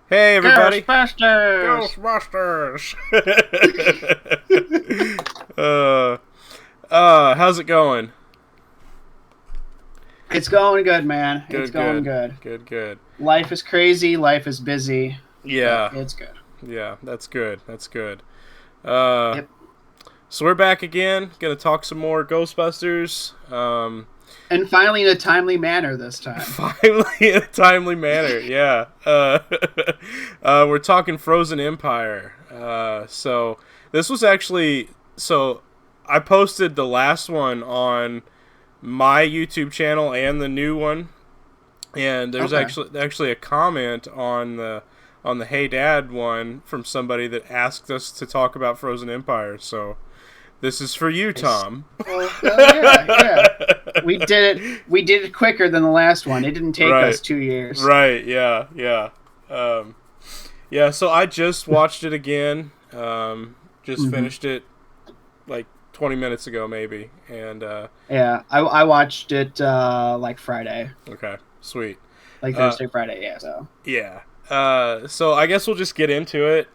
Hey, everybody! Ghostbusters! Ghostbusters! How's it going? It's going good, man. It's Good, going good, good. good, good. Life is crazy. Life is busy, but Yeah, it's good. yeah, that's good. That's good. Uh, Yep. so we're back again. Gonna talk some more Ghostbusters. And finally, in a timely manner this time. Finally, in a timely manner. Yeah. We're talking Frozen Empire. So this was actually I posted the last one on my YouTube channel and the new one, and there's Okay. actually a comment on the Hey Dad one from somebody that asked us to talk about Frozen Empire. So this is for you, Nice. Tom. Yeah. We did it. We did it quicker than the last one. It didn't take Right. us 2 years. Right, yeah, yeah. Yeah, so I just watched it again. Just Hmm. finished it like 20 minutes ago, maybe. And, Yeah, I watched it like Friday, okay, sweet. like Uh, Thursday, Friday. Yeah. So yeah. So I guess we'll just get into it.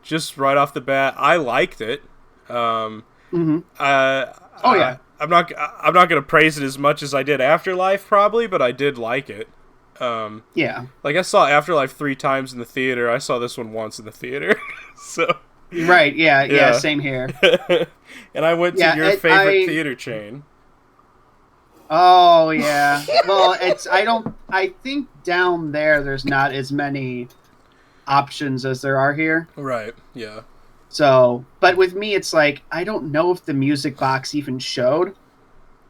Just right off the bat, I liked it. Um, hmm I, Oh I, yeah. I'm not gonna praise it as much as I did Afterlife, probably, but I did like it. Yeah. Like I saw Afterlife 3 times in the theater. I saw this one once in the theater. So Right. Yeah. Yeah. yeah. Same here. And I went to Yeah. your favorite theater chain. Oh yeah. Well, I think down there's not as many options as there are here. Right. Yeah. So, but with me it's like I don't know if the Music Box even showed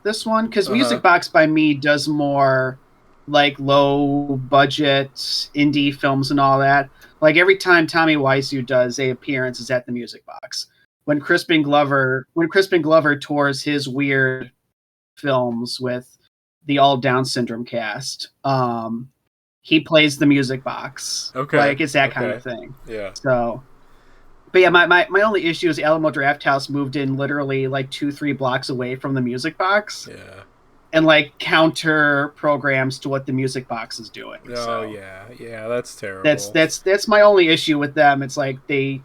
this one cuz Uh huh. Music Box by me does more like low budget indie films and all that. Like every time Tommy Wiseau does a appearance is at the Music Box. When Crispin Glover tours his weird films with the all Down syndrome cast. He plays the Music Box. Okay. Like it's that kind of Okay. thing. Yeah. So, but yeah, my only issue is Alamo Draft House moved in literally like 2-3 blocks away from the Music Box Yeah. and like counter programs to what the Music Box is doing. Oh So yeah. Yeah. That's that's terrible. that's that's my only issue with them. It's like they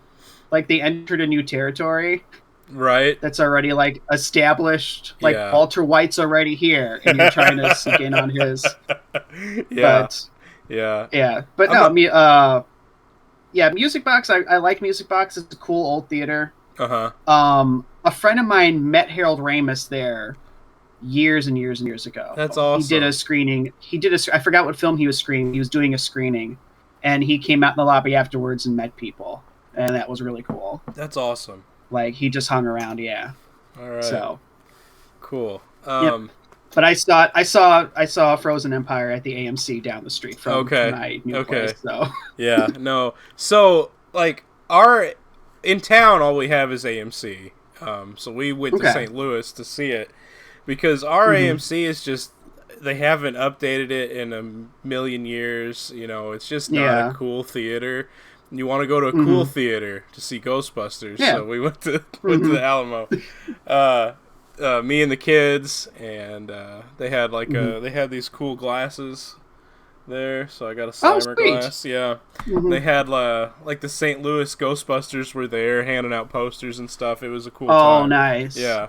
entered a new territory Right. that's already like established. Like Yeah. Walter White's already here, and you're trying to sneak in on his. Yeah. But Yeah. yeah, but I'm no, not. me. Yeah, Music Box. I like Music Box. It's a cool old theater. Uh huh. A friend of mine met Harold Ramis there years and years and years ago. That's He did a awesome. screening. I forgot what film he was screening. He was doing a screening, and he came out in the lobby afterwards and met people, and that was really cool. That's awesome. Like he just hung around. Yeah. All right. So Cool. yep. But I saw Frozen Empire at the AMC down the street from Okay. my new Okay. place. So Yeah. No. So like our in town, all we have is AMC. So we went to okay. St. Louis to see it because our Hmm. AMC is just they haven't updated it in a million years. It's just not a Yeah. cool theater. You want to go to a cool Hmm. theater to see Ghostbusters, Yeah. so we went to Hmm. the Alamo. Uh, Me and the kids, and they had Hmm. they had these cool glasses there, so I got a Oh, Cyber sweet. glass. Yeah, Hmm. they had like the St. Louis Ghostbusters were there handing out posters and stuff. It was a cool Oh, time. nice. Yeah,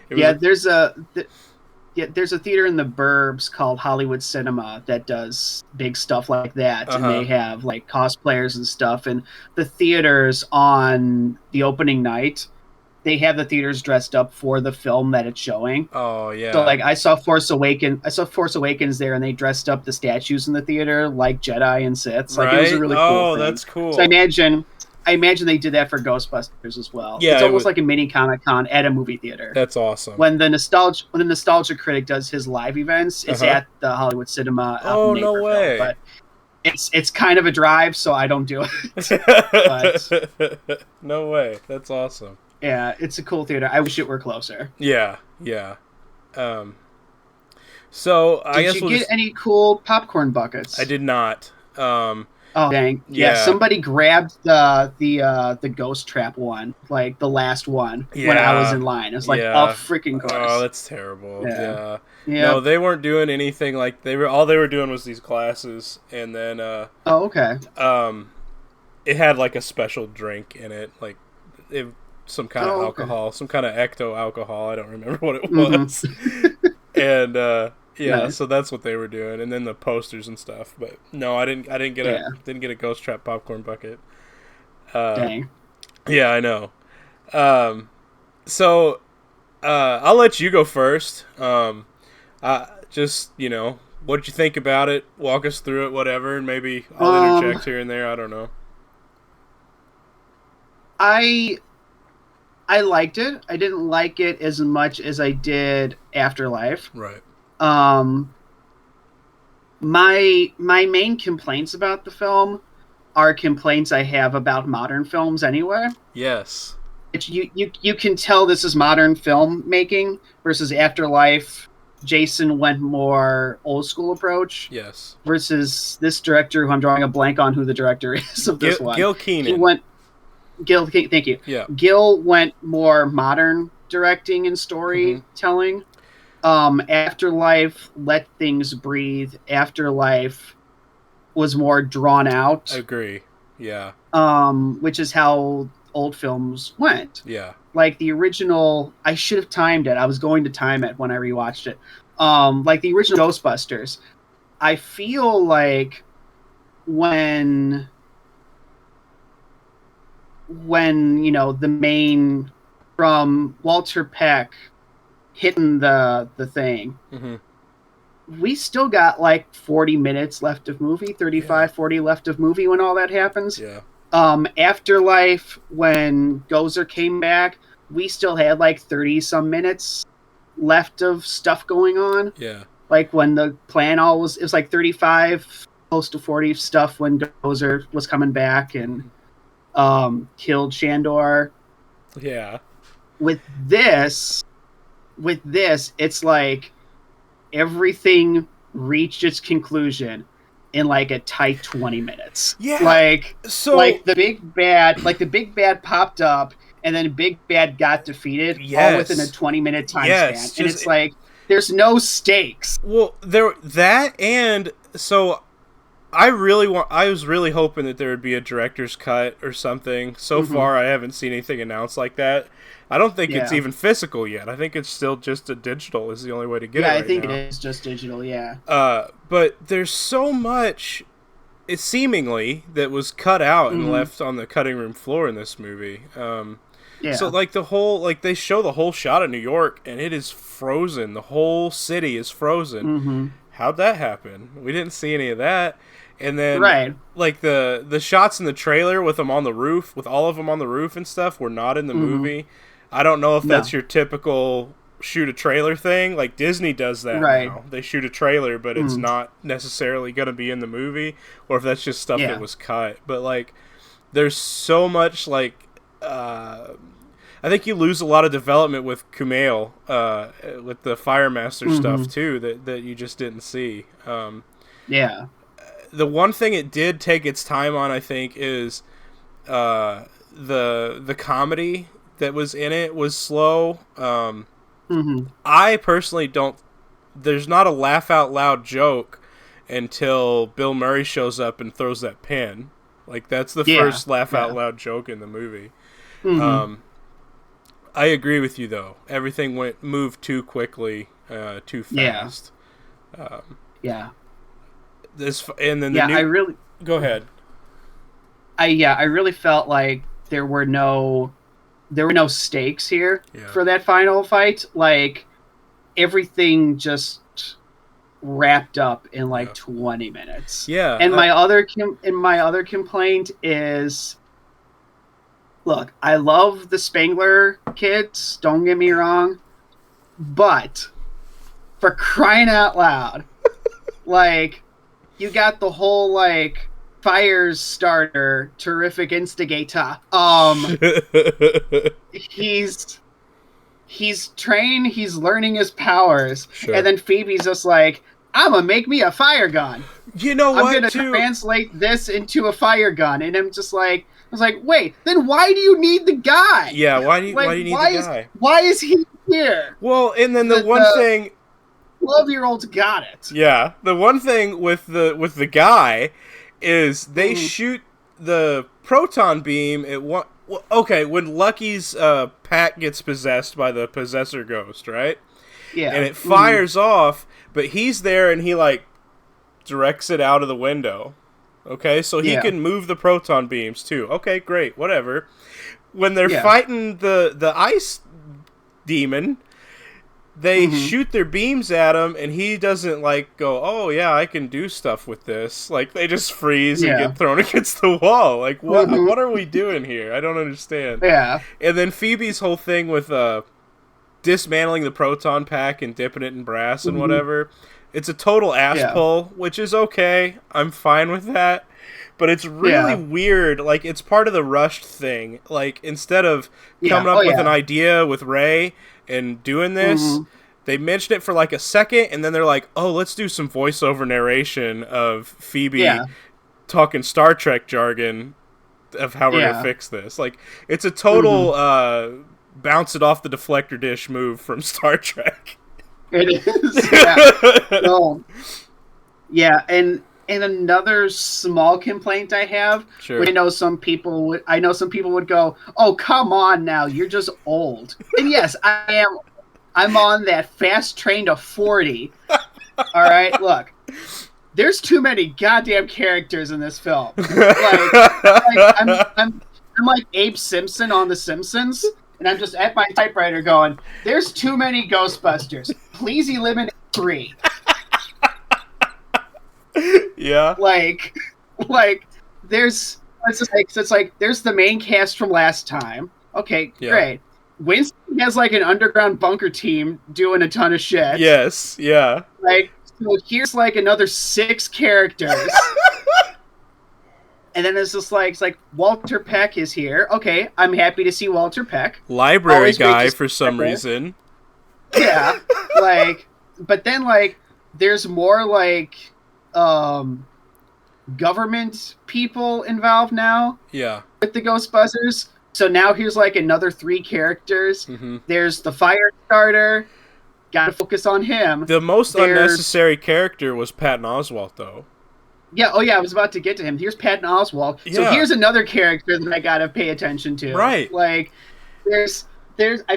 it was Yeah, a there's a theater in the burbs called Hollywood Cinema that does big stuff like that, uh and they huh. have like cosplayers and stuff. And the theaters on the opening night, they have the theaters dressed up for the film that it's showing. Oh So yeah. like I saw Force Awakens there, and they dressed up the statues in the theater like Jedi and Siths. Like it was a Right. really cool Oh, thing. that's So cool. I imagine they did that for Ghostbusters as well. Yeah, It's it almost was. like a mini Comic Con at a movie theater. That's awesome. When the Nostalgia Critic does his live events, Uh it's huh. at the Hollywood Cinema out in Oh, no Naperville. way. But it's kind of a drive, so I don't do it. But No way. That's awesome. yeah, it's a cool theater. I wish it were closer. Yeah, yeah. Um, so I Did guess you we'll get just. any cool popcorn I buckets? did not. Oh dang! Yeah, Yeah, somebody grabbed the ghost trap one, like the last one, when I was yeah, in line. It's like, of yeah. freaking Oh, course. that's terrible. Yeah. Yeah. No, Yep. they weren't doing anything like they were. All they were doing was these classes, and then Oh, okay. um, it had like a special drink in it, like it, some kind of Oh, okay. alcohol, some kind of ecto alcohol. I don't remember what it Mm-hmm. was. And yeah, Nice. so that's what they were doing, and then the posters and stuff. But no, I didn't get a Yeah. didn't get a ghost trap popcorn bucket. Uh, Dang. yeah, I know. Um, so I'll let you go first. Just what'd you think about it? Walk us through it, whatever, and maybe I'll Um, interject here and there. I don't know. I I liked it. I didn't like it as much as I did Afterlife. Right. Um, my main complaints about the film are complaints I have about modern films anyway. Yes. You can tell this is modern filmmaking versus Afterlife. Jason went more old school approach Yes. versus this director, who I'm drawing a blank on who the director is of this one. Gil He Keenan. went thank you. Yeah. Gil went more modern directing and Mm-hmm. storytelling. Afterlife let things breathe. Afterlife was more drawn out, Agree. Yeah. which is how old films went. Yeah. Like the original, I should have timed it. I was going to time it when I rewatched it. Like the original Ghostbusters, I feel like when the main from Walter Peck hitting the thing, Mm-hmm. we still got like 40 minutes left of movie, 35, Yeah. 40 left of movie when all that happens. Yeah. Afterlife, when Gozer came back, we still had like 30 some minutes left of stuff going on. Yeah. Like when the plan it was like 35, close to 40 stuff when Gozer was coming back and killed Shandor. Yeah. With this, it's like everything reached its conclusion in like a tight 20 minutes. Yeah. So like the big bad popped up and then big bad got defeated all within a 20-minute time span. And it's like there's no stakes. Well, and so I was really hoping that there would be a director's cut or something. So far I haven't seen anything announced like that. I don't think it's even physical yet. I think it's still just a digital is the only way to get it right I think now. it is just digital, yeah. But there's so much it seemingly that was cut out and left on the cutting room floor in this movie. So like they show the whole shot of New York and it is frozen. The whole city is frozen. How'd that happen? We didn't see any of that. And then like the shots in the trailer with them on the roof, with all of them on the roof and stuff, were not in the movie. I don't know if that's your typical shoot a trailer thing. Like Disney does that now. They shoot a trailer, but it's not necessarily going to be in the movie, or if that's just stuff that was cut. But like, there's so much like. I think you lose a lot of development with Kumail, with the Firemaster stuff too, that you just didn't see. The one thing it did take its time on, I think, is the comedy that was in it was slow. I personally don't. There's not a laugh out loud joke until Bill Murray shows up and throws that pin. Like that's the first laugh out loud joke in the movie. I agree with you though. Everything moved too quickly, too fast. This and then go ahead. I really felt like there were no stakes here for that final fight. Like everything just wrapped up in like 20 minutes. Yeah. And my other complaint is, look, I love the Spangler kids, don't get me wrong, but for crying out loud, like you got the whole like Fires starter, terrific instigator. He's trained, he's learning his powers, and then Phoebe's just like, I'm gonna make me a fire gun. You know I'm what, gonna too? translate this into a fire gun, and I'm just like, I was like, wait, then why do you need the guy? Yeah, why Like, do you need the guy? why is he here? Well, and then the one The thing, 12-year-olds got it. yeah, the one thing with the guy is they shoot the proton beam at one. Well, okay, when Lucky's pack gets possessed by the possessor ghost, right? Yeah, And it fires off, but he's there and he like directs it out of the window. Okay, so he can move the proton beams too. Okay, great, whatever. When they're fighting the ice demon, they shoot their beams at him, and he doesn't like go, "Oh yeah, I can do stuff with this." Like they just freeze and get thrown against the wall. Like what are we doing here? I don't understand. Yeah, And then Phoebe's whole thing with dismantling the proton pack and dipping it in brass and whatever. It's a total ass pull, which is okay. I'm fine with that. But it's really weird. Like, it's part of the rushed thing. Like, instead of coming up with an idea with Ray and doing this, they mentioned it for like a second, and then they're like, oh, let's do some voiceover narration of Phoebe talking Star Trek jargon of how we're going to fix this. Like, it's a total bounce it off the deflector dish move from Star Trek. It is. Yeah. No. Yeah, and another small complaint I have, Sure. which I know some people would go, "Oh, come on now, you're just old." And yes, I am. I'm on that fast train to 40. All right, look. There's too many goddamn characters in this film. I'm like Abe Simpson on The Simpsons. And I'm just at my typewriter going, there's too many Ghostbusters. Please eliminate 3. Yeah. Like there's it's like there's the main cast from last time. Okay, great. Winston has like an underground bunker team doing a ton of shit. Yes, yeah. Like, so here's like another 6 characters. And then it's like Walter Peck is here. Okay, I'm happy to see Walter Peck. Library Always guy for some reason. Yeah, but then there's more government people involved now. Yeah. With the Ghostbusters. So now here's another 3 characters. There's the fire starter. Gotta focus on him. The most unnecessary character was Patton Oswalt, though. Yeah, I was about to get to him. Here's Patton Oswalt. So here's another character that I gotta pay attention to. Right. I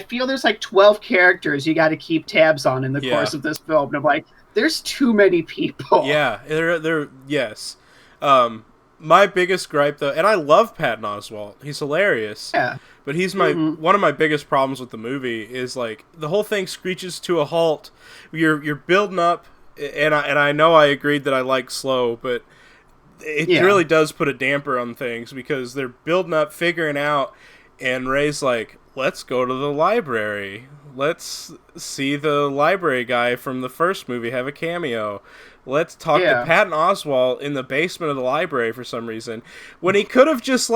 feel there's 12 characters you gotta keep tabs on in the course of this film. And I'm like, there's too many people. Yeah, they're yes. My biggest gripe, though, and I love Patton Oswalt. He's hilarious. Yeah. But he's one of my biggest problems with the movie is the whole thing screeches to a halt. You're building up. And I know I agreed that I like slow, but it really does put a damper on things because they're building up, figuring out, and Ray's like, let's go to the library. Let's see the library guy from the first movie have a cameo. Let's talk to Patton Oswalt in the basement of the library for some reason. When he could have just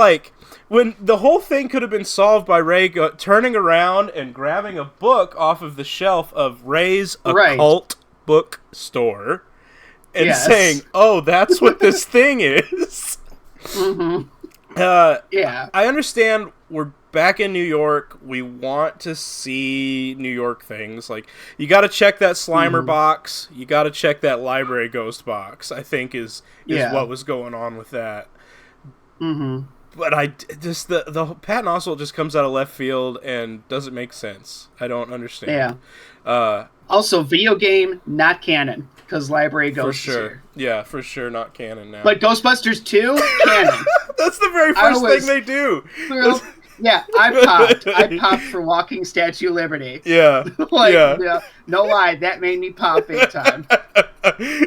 when the whole thing could have been solved by Ray turning around and grabbing a book off of the shelf of Ray's occult bookstore and saying, oh, that's what this thing is. I understand we're back in New York. We want to see New York things. You got to check that Slimer box. You got to check that library ghost box, I think is what was going on with that. But the Patton Oswalt just comes out of left field and doesn't make sense. I don't understand. Also, video game, not canon, because library ghosts for sure. Here. Yeah, for sure, not canon now. But Ghostbusters 2, canon. That's the very first thing they do. Yeah, I popped for walking Statue of Liberty. Yeah. No lie, that made me pop big time.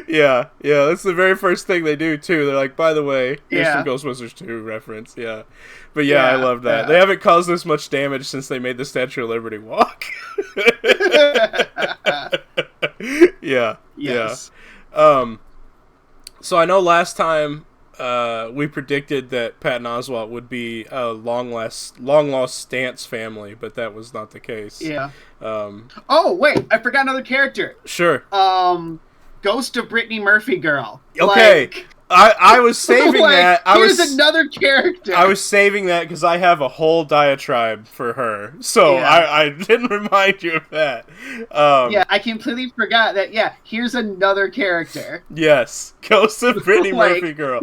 Yeah, that's the very first thing they do, too. They're like, by the way, here's some Ghostbusters 2 reference, But I love that. They haven't caused this much damage since they made the Statue of Liberty walk. Yes. So I know last time we predicted that Patton Oswalt would be a long lost Stance family, but that was not the case. Oh wait, I forgot another character. Sure. Ghost of Brittany Murphy girl. Okay. Like, I was saving like, that. Here's another character. I was saving that because I have a whole diatribe for her, so Yeah. I didn't remind you of that. Yeah, I completely forgot that. Yeah, here's another character. Yes, Ghost of Brittany Like, Murphy girl.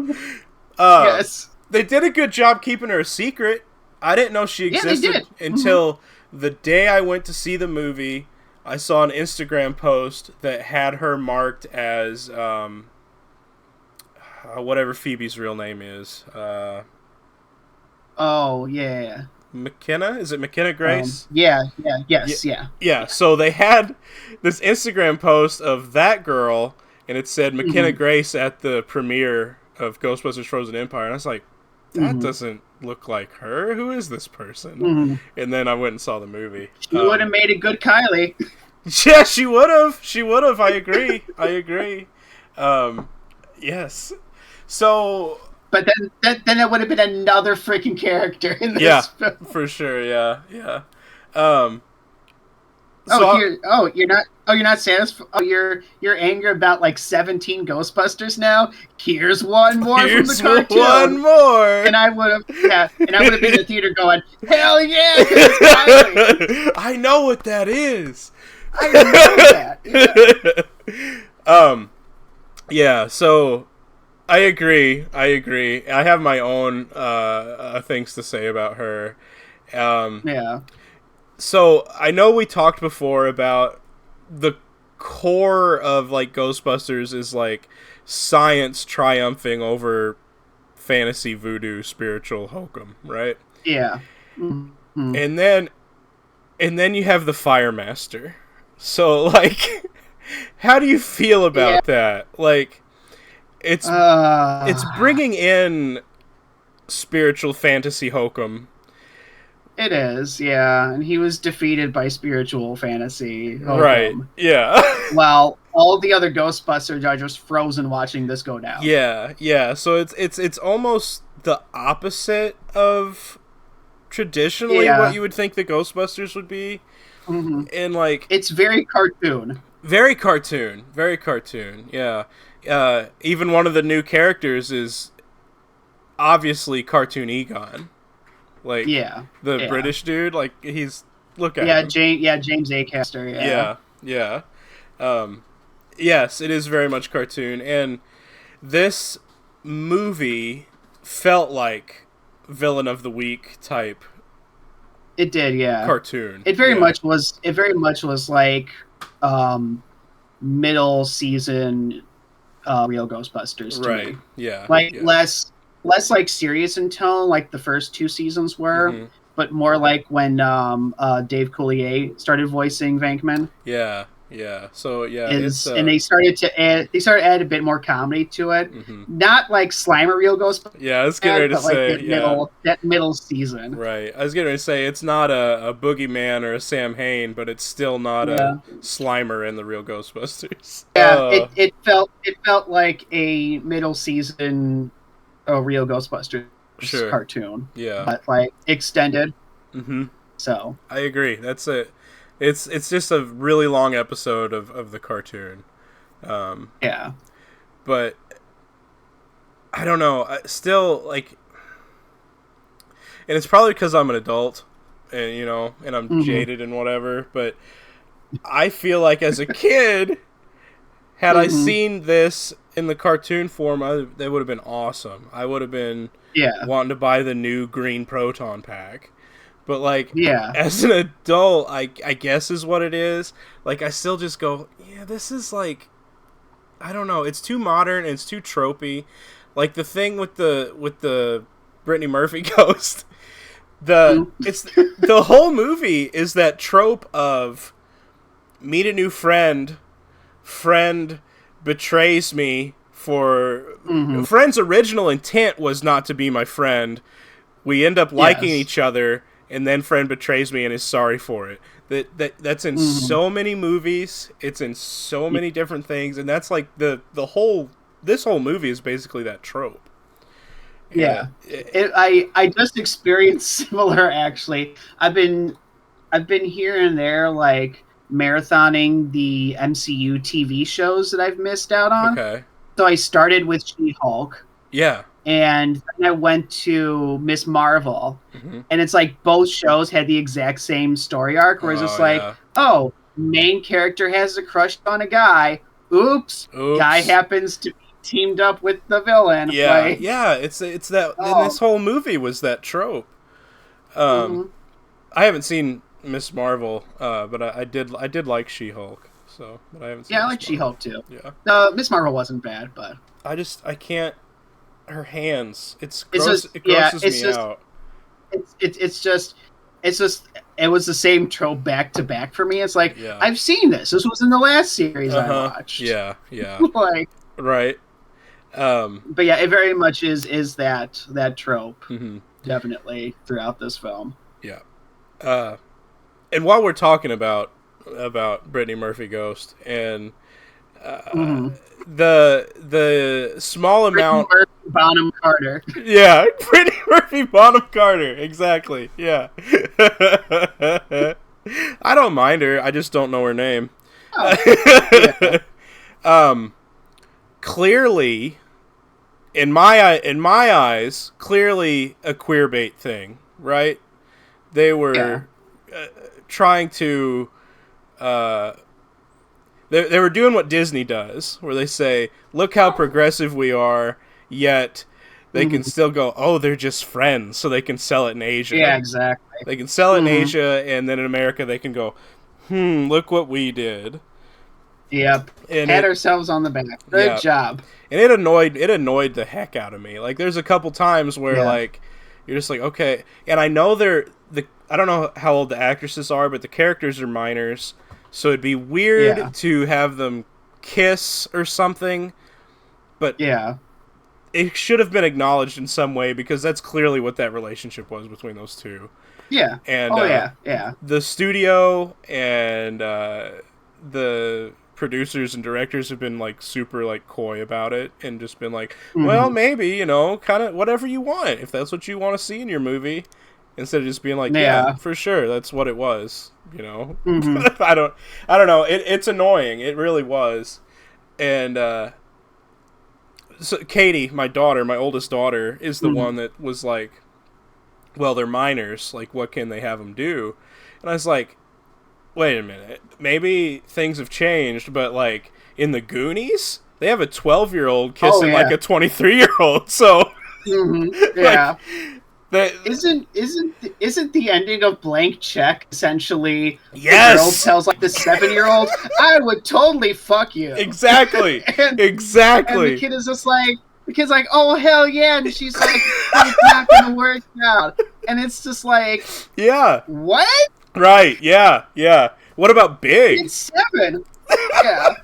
Yes. They did a good job keeping her a secret. I didn't know she Yeah, they existed did. until the day I went to see the movie. I saw an Instagram post that had her marked as whatever Phoebe's real name is. Oh, yeah. McKenna? Is it McKenna Grace? Yes. Yeah. So they had this Instagram post of that girl, and it said McKenna Grace at the premiere of Ghostbusters Frozen Empire. And I was like, that doesn't look like her. Who is this person? And then I went and saw the movie. She would have made a good Kylie. Yeah, she would have. She would have. I agree. I agree. Yes. So. But then it would have been another freaking character in this film. For sure. Yeah. You're not satisfied. Oh, you're angry about like 17 Ghostbusters now. Here's one more from the cartoon. One more. And I would have been in the theater going, hell yeah! It's Kylie. I know what that is. I know that. Yeah. Yeah. So. I agree. I have my own things to say about her. Yeah. So I know we talked before about the core of like Ghostbusters is like science triumphing over fantasy voodoo spiritual hokum, right? Yeah. Mm-hmm. And then you have the Fire Master. So like, how do you feel about that? Like. It's bringing in spiritual fantasy hokum. It is, yeah, and he was defeated by spiritual fantasy hokum. Right? Yeah. While all the other Ghostbusters are just frozen watching this go down. Yeah. So it's almost the opposite of traditionally what you would think the Ghostbusters would be, and like it's very cartoon. Very cartoon. Yeah. Even one of the new characters is obviously cartoon Egon. Like, the British dude, like, he's, look at him. James Acaster, Yeah. Yes, it is very much cartoon, and this movie felt like Villain of the Week type. It did, yeah. Cartoon. It very much was like, middle season real Ghostbusters to me. Yeah. Like less like serious in tone like the first two seasons were, but more like when Dave Coulier started voicing Venkman. Yeah. So and they started to add a bit more comedy to it. Not like Slimer real Ghostbusters. Yeah, I was getting ready to say that middle season. Right. I was getting ready to say it's not a Boogeyman or a Sam Hain, but it's still not a Slimer in the real Ghostbusters. Yeah, it felt like a middle season real Ghostbusters cartoon. Yeah. But like extended. So I agree. That's it. It's just a really long episode of the cartoon. Yeah. But I don't know. I still like, and it's probably because I'm an adult, and I'm jaded and whatever. But I feel like as a kid, had I seen this in the cartoon form, that would have been awesome. I would have been wanting to buy the new green proton pack. But, like, as an adult, I guess is what it is. Like, I still just go, this is, like, I don't know. It's too modern and it's too tropey. Like, the thing with the Brittany Murphy ghost, the whole movie is that trope of meet a new friend betrays me for... Friend's original intent was not to be my friend. We end up liking each other... And then friend betrays me and is sorry for it. That's in so many movies. It's in so many different things, and that's like this whole movie is basically that trope. Yeah, I just experienced similar. Actually, I've been here and there like marathoning the MCU TV shows that I've missed out on. Okay. So I started with She-Hulk, Yeah. and then I went to Miss Marvel, Mm-hmm. and it's like both shows had the exact same story arc, where it's just Oh, like, yeah. oh, main character has a crush on a guy. Oops, guy Oops. happens to be teamed up with the villain. Yeah, Like, yeah. It's that. And oh, this whole movie was that trope. mhm. I haven't seen Miss Marvel, but I did like She-Hulk. So, but I haven't seen. Yeah, I Miss like She-Hulk too. Yeah. Miss Marvel wasn't bad, but I can't. Her hands. It's it's gross. just It grosses it's me just out. it's just it was the same trope back to back for me. It's like, Yeah. I've seen this. This was in the last series I watched. Yeah. Yeah. Like, Right. but yeah, it very much is that trope, Mm-hmm. definitely throughout this film. Yeah. And while we're talking about Brittany Murphy Ghost and the small amount, Murphy, Bonham Carter. yeah, Brittany Murphy Bonham Carter, exactly, yeah. I don't mind her. I just don't know her name. Oh, yeah. Clearly, in my eyes, clearly a queer bait thing, right? They were trying to. They were doing what Disney does, where they say, "Look how progressive we are," yet they can still go, "Oh, they're just friends," so they can sell it in Asia. Yeah, exactly. They can sell it in Asia, and then in America they can go, look what we did. Yep. And Pat ourselves on the back. Good job. And it annoyed the heck out of me. Like, there's a couple times where like you're just like, okay, and I know I don't know how old the actresses are, but the characters are minors, so it'd be weird to have them kiss or something. But it should have been acknowledged in some way, because that's clearly what that relationship was between those two. Yeah. And the studio and the producers and directors have been like super like coy about it, and just been like, well, maybe, you know, kind of whatever you want, if that's what you want to see in your movie, instead of just being like, yeah, for sure, that's what it was, you know. I don't know, it's annoying, it really was. And so Katie, my oldest daughter, is the one that was like, well, they're minors, like, what can they have them do? And I was like, wait a minute, maybe things have changed, but like in the Goonies, they have a 12-year-old kissing like a 23-year-old. So yeah. Like, isn't the ending of Blank Check essentially the girl tells like the 7-year-old, I would totally fuck you. Exactly. And the kid is just like, the kid's like, oh hell yeah, and she's like, it's not gonna work out. And it's just like, what? Right, yeah. What about Big? It's 7. Yeah.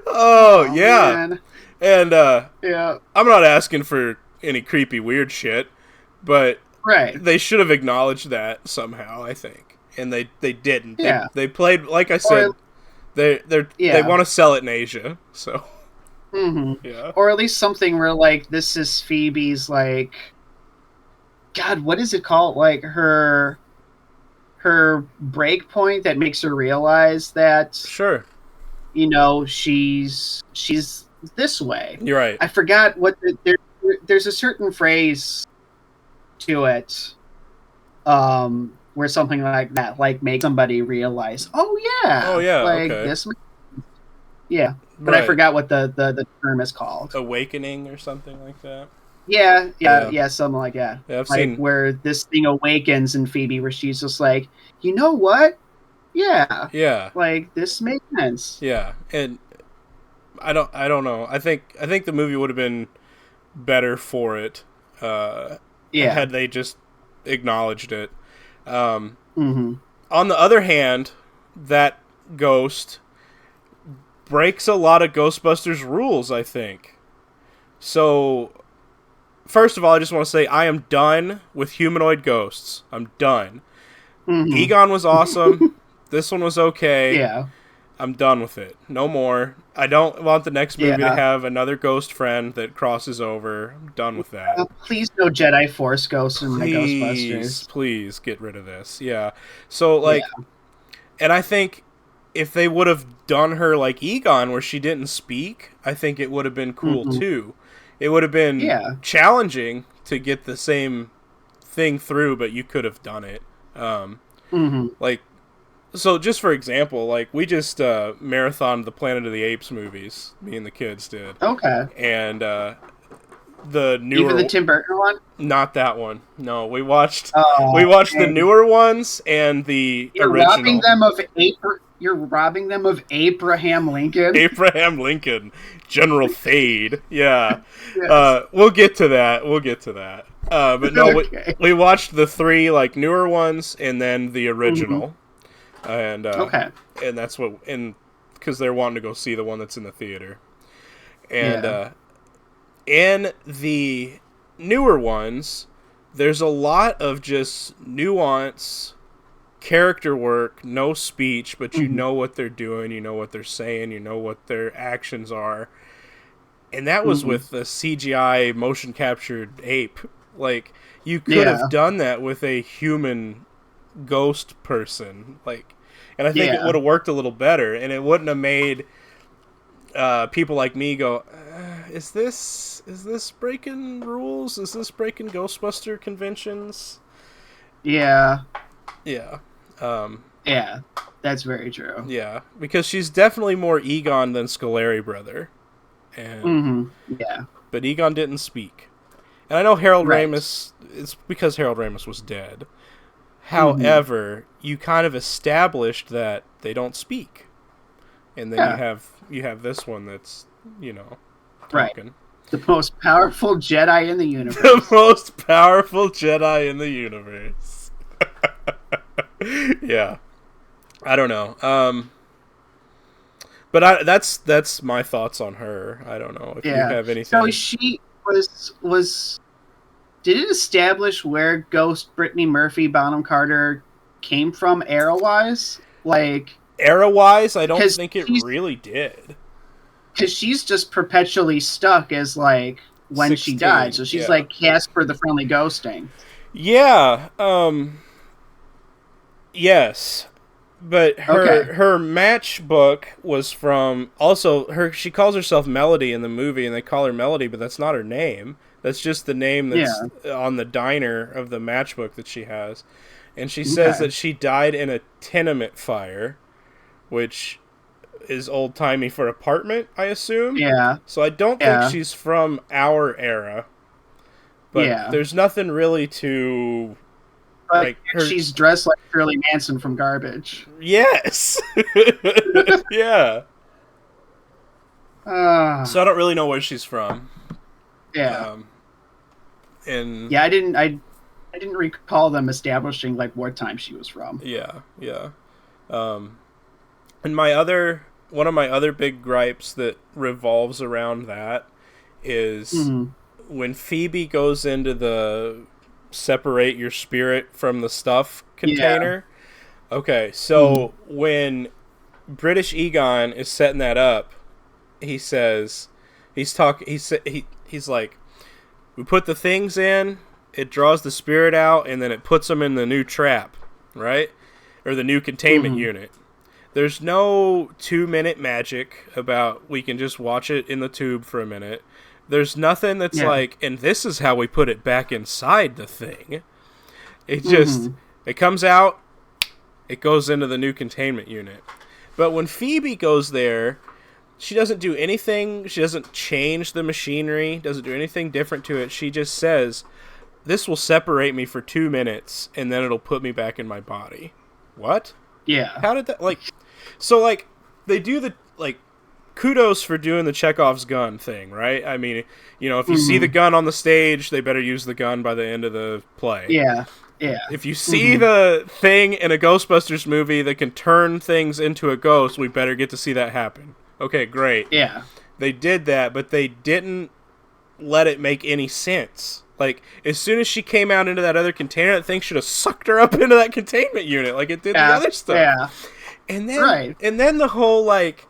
Oh, yeah. Man. And I'm not asking for any creepy weird shit, but they should have acknowledged that somehow, I think. And they didn't. Yeah. They played, like I said, they want to sell it in Asia, so. Yeah. Or at least something where like this is Phoebe's like, God, what is it called? Like her break point that makes her realize that, you know, she's this way. You're right. I forgot what there's a certain phrase to it, where something like that like makes somebody realize, oh yeah, like this. Yeah, but I forgot what the term is called. Awakening or something like that. Yeah, something like that. Yeah, I've like seen where this thing awakens in Phoebe, where she's just like, you know what? Yeah. Like, this makes sense. Yeah, and I don't know. I think the movie would have been better for it. Had they just acknowledged it. On the other hand, that ghost breaks a lot of Ghostbusters rules, I think. So, first of all, I just want to say I am done with humanoid ghosts. I'm done. Egon was awesome. This one was okay. Yeah. I'm done with it. No more. I don't want the next movie to have another ghost friend that crosses over. I'm done with that. Please no Jedi Force ghosts in my Please, Ghostbusters. please get rid of this. Yeah. So, Yeah. like, and I think if they would have done her like Egon, where she didn't speak, I think it would have been cool too. It would have been challenging to get the same thing through, but you could have done it. Like, so just for example, like we just marathoned the Planet of the Apes movies. Me and the kids did. Okay. And the newer, even the Tim Burton one. Not that one. No, we watched Oh, the newer ones and the original. You're robbing them of Abraham Lincoln. Abraham Lincoln, General Fade. Yeah. Yes. We'll get to that. But no, Okay. we watched the 3 like newer ones and then the original. And and that's what, and because they're wanting to go see the one that's in the theater. And in the newer ones, there's a lot of just nuance, character work, no speech, but you know what they're doing, you know what they're saying, you know what their actions are. And that was with the CGI motion captured ape. Like, you could have done that with a human ghost person. Like, and I think it would have worked a little better, and it wouldn't have made people like me go, is this breaking rules? Is this breaking Ghostbuster conventions? Yeah. Yeah. Yeah, that's very true. Yeah, because she's definitely more Egon than Scolari brother. And yeah. But Egon didn't speak. And I know Harold Ramis, it's because Harold Ramis was dead. However, you kind of established that they don't speak. And then you have this one that's, you know, talking. Right. The most powerful Jedi in the universe. The most powerful Jedi in the universe. Yeah. I don't know. But that's my thoughts on her. I don't know if you have anything. So she was did it establish where Ghost Brittany Murphy Bonham Carter came from era-wise? Like, era-wise, I don't think it really did. Because she's just perpetually stuck as, like, when 16, she died. So she's like Casper the Friendly Ghosting. Yeah. Yes. But her matchbook was from... Also, she calls herself Melody in the movie, and they call her Melody, but that's not her name. That's just the name that's on the diner of the matchbook that she has. And she says that she died in a tenement fire, which is old-timey for apartment, I assume. Yeah. So I don't think she's from our era. But there's nothing really to... But like she's dressed like Shirley Manson from Garbage. Yes! Yeah. So I don't really know where she's from. Yeah. And I didn't recall them establishing like what time she was from. Yeah. And one of my other big gripes that revolves around that is when Phoebe goes into the separate your spirit from the stuff container. Yeah. Okay, so when British Egon is setting that up, he says he's like, we put the things in, it draws the spirit out, and then it puts them in the new trap, right? Or the new containment unit. There's no 2-minute magic about we can just watch it in the tube for a minute. There's nothing that's like, and this is how we put it back inside the thing. It just, it comes out, it goes into the new containment unit. But when Phoebe goes there, she doesn't do anything, she doesn't change the machinery, doesn't do anything different to it. She just says, this will separate me for 2 minutes, and then it'll put me back in my body. What? Yeah. How did that, like, so, like, they do the, like, kudos for doing the Chekhov's gun thing, right? I mean, you know, if you see the gun on the stage, they better use the gun by the end of the play. Yeah. If you see the thing in a Ghostbusters movie that can turn things into a ghost, we better get to see that happen. Okay, great. Yeah. They did that, but they didn't let it make any sense. Like, as soon as she came out into that other container, that thing should have sucked her up into that containment unit like it did the other stuff. Yeah. Right. and then the whole like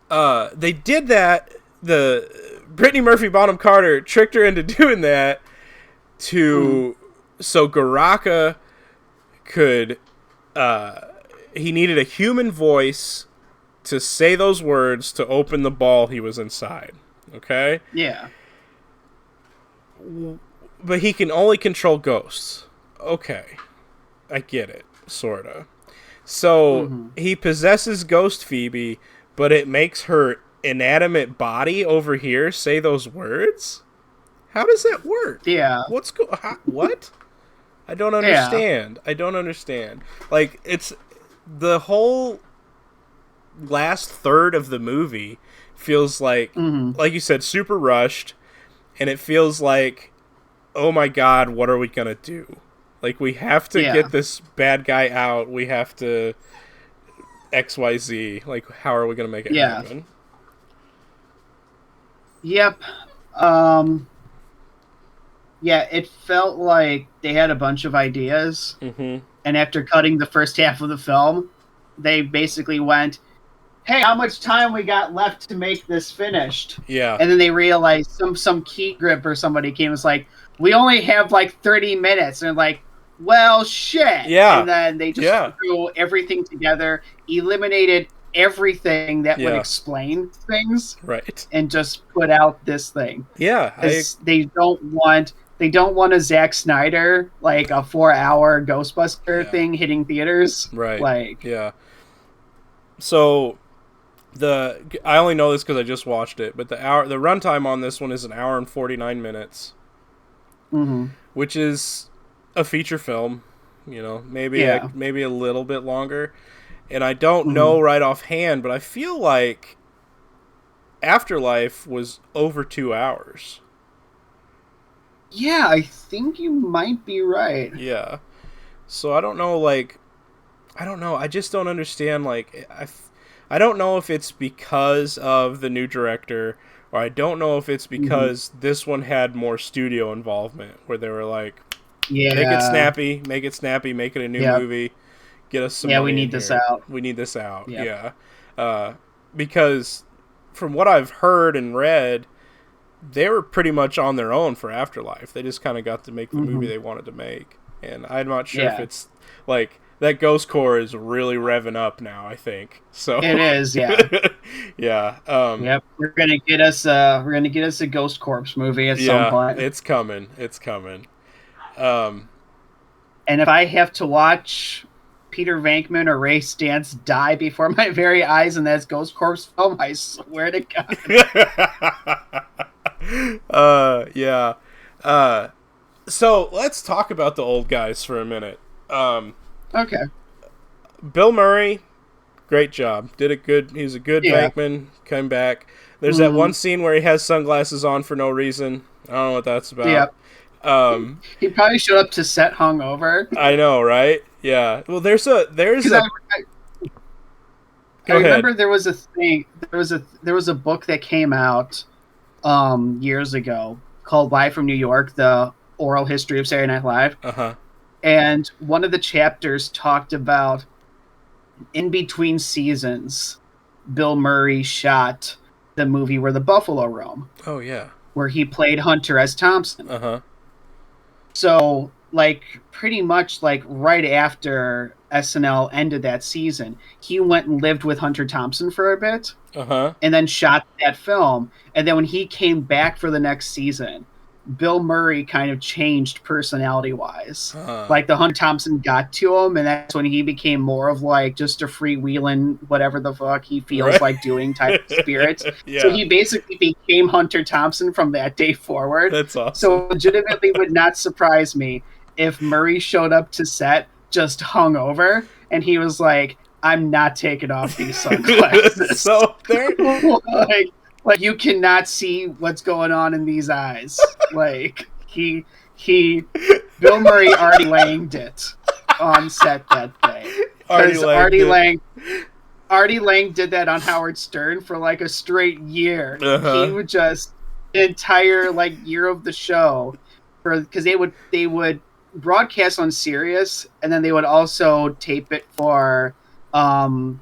they did that. The Brittany Murphy Bonham Carter tricked her into doing that to so Garaka could he needed a human voice to say those words to open the ball he was inside. Okay? Yeah. But he can only control ghosts. Okay. I get it, sorta. So he possesses Ghost Phoebe, but it makes her inanimate body over here say those words? How does that work? Yeah. What? I don't understand. I don't understand. Like, it's the whole last third of the movie feels like you said, super rushed, and it feels like, oh my god, what are we gonna do? Like, we have to get this bad guy out. We have to XYZ. Like, how are we gonna make it happen? Yep. Yeah, it felt like they had a bunch of ideas, and after cutting the first half of the film, they basically went, hey, how much time we got left to make this finished? Yeah. And then they realized some key grip or somebody came and was like, we only have like 30 minutes. And they're like, well, shit. Yeah. And then they just threw everything together, eliminated everything that would explain things. Right. And just put out this thing. Yeah. They don't want a Zack Snyder, like a 4-hour Ghostbuster thing hitting theaters. Right. Like, yeah. So I only know this because I just watched it, but the runtime on this one is 1 hour and 49 minutes, which is a feature film. You know, maybe a little bit longer, and I don't know right offhand, but I feel like Afterlife was over 2 hours. Yeah, I think you might be right. Yeah. So I don't know, like, I just don't understand, like, I don't know if it's because of the new director, or I don't know if it's because this one had more studio involvement, where they were like, make it snappy, make it a new movie, get us some money we need this out. We need this out, because from what I've heard and read, they were pretty much on their own for Afterlife. They just kind of got to make the movie they wanted to make. And I'm not sure if it's, like, that Ghost Core is really revving up now, I think. So it is, yeah. Yeah. Yep. We're gonna get us a Ghost Corpse movie at some point. It's coming. And if I have to watch Peter Venkman or Ray Stantz die before my very eyes in that Ghost Corpse film, I swear to God. Yeah. So let's talk about the old guys for a minute. Okay. Bill Murray, great job. Did it good. He's a good Venkman. Came back. There's that one scene where he has sunglasses on for no reason. I don't know what that's about. Yep. He probably showed up to set hungover. I know, right? Yeah. Well, there's a. I remember there was a thing. There was a book that came out years ago called Live from New York: The Oral History of Saturday Night Live. And one of the chapters talked about, in between seasons, Bill Murray shot the movie Where the Buffalo Roam. Oh yeah. Where he played Hunter S. Thompson. So, like, pretty much, like, right after SNL ended that season, he went and lived with Hunter Thompson for a bit, and then shot that film. And then when he came back for the next season, Bill Murray kind of changed personality-wise. Like, the Hunter Thompson got to him, and that's when he became more of, like, just a freewheeling, whatever the fuck he feels like doing type of spirit. So he basically became Hunter Thompson from that day forward. That's awesome. So legitimately would not surprise me if Murray showed up to set just hungover, and he was like, I'm not taking off these sunglasses. So there... Like, you cannot see what's going on in these eyes. Like, Bill Murray already langed it on set that day. Artie Lang did that on Howard Stern for, like, a straight year. He would just, the entire, like, year of the show, because they would broadcast on Sirius, and then they would also tape it for um,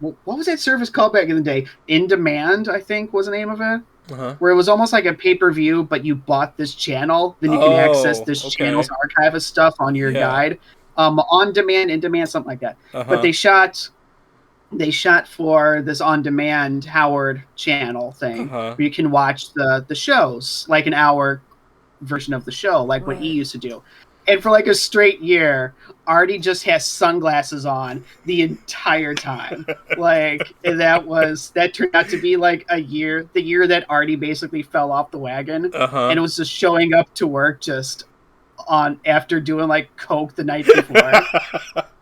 what was that service called back in the day? In Demand, I think was the name of it. Uh-huh. Where it was almost like a pay-per-view, but you bought this channel, then you can access Oh, this channel's okay. archive of stuff on your Yeah. guide. On demand, in demand, something like that. But Uh-huh. they shot for this on demand Howard channel thing Uh-huh. where you can watch the shows, like an hour version of the show, like what he Right. used to do. And for like a straight year, Artie just has sunglasses on the entire time. Like that turned out to be like the year that Artie basically fell off the wagon, Uh-huh. and it was just showing up to work just on after doing like coke the night before.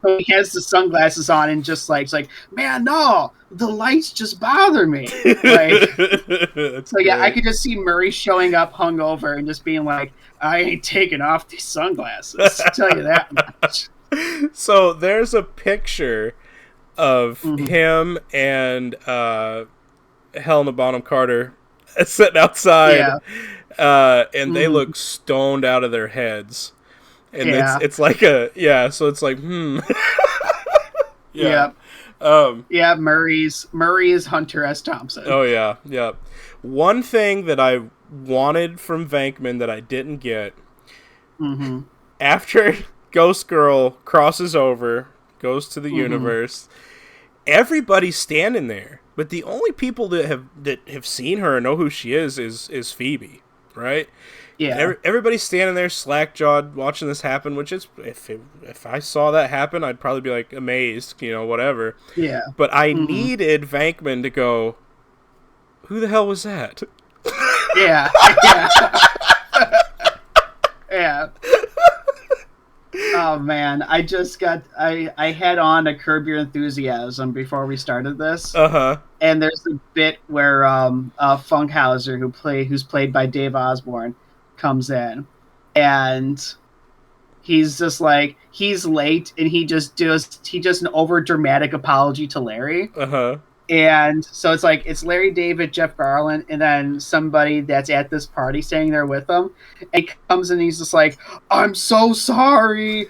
So he has the sunglasses on and just like it's like, man, no, the lights just bother me. Like, That's so yeah, I great. could just see Murray showing up hungover and just being like, I ain't taking off these sunglasses. Tell you that much. So there's a picture of Mm-hmm. him and Helena Bonham Carter sitting outside, Yeah. and they Mm-hmm. look stoned out of their heads. And Yeah. it's like a yeah, so it's like yeah. Yeah. Um, Yeah. Murray is Hunter S. Thompson. oh yeah, yeah. One thing that I wanted from Venkman that I didn't get Mm-hmm. after Ghost Girl crosses over, goes to the Mm-hmm. universe, everybody's standing there, but the only people that have seen her and know who she is Phoebe, right? Yeah. Everybody's standing there slack jawed watching this happen, which is if I saw that happen, I'd probably be like amazed, whatever. Yeah. But I Mm-hmm. needed Vankman to go, who the hell was that? Yeah. Yeah. Yeah. Oh man, I had on a Curb Your Enthusiasm before we started this, Uh huh. and there's a bit where Funkhauser, who's played by Dave Osborne, comes in, and he's just like he's late, and he does an over dramatic apology to Larry, Uh huh. and so it's like it's Larry David, Jeff Garland, and then somebody that's at this party staying there with him, and he comes in, and he's just like, "I'm so sorry.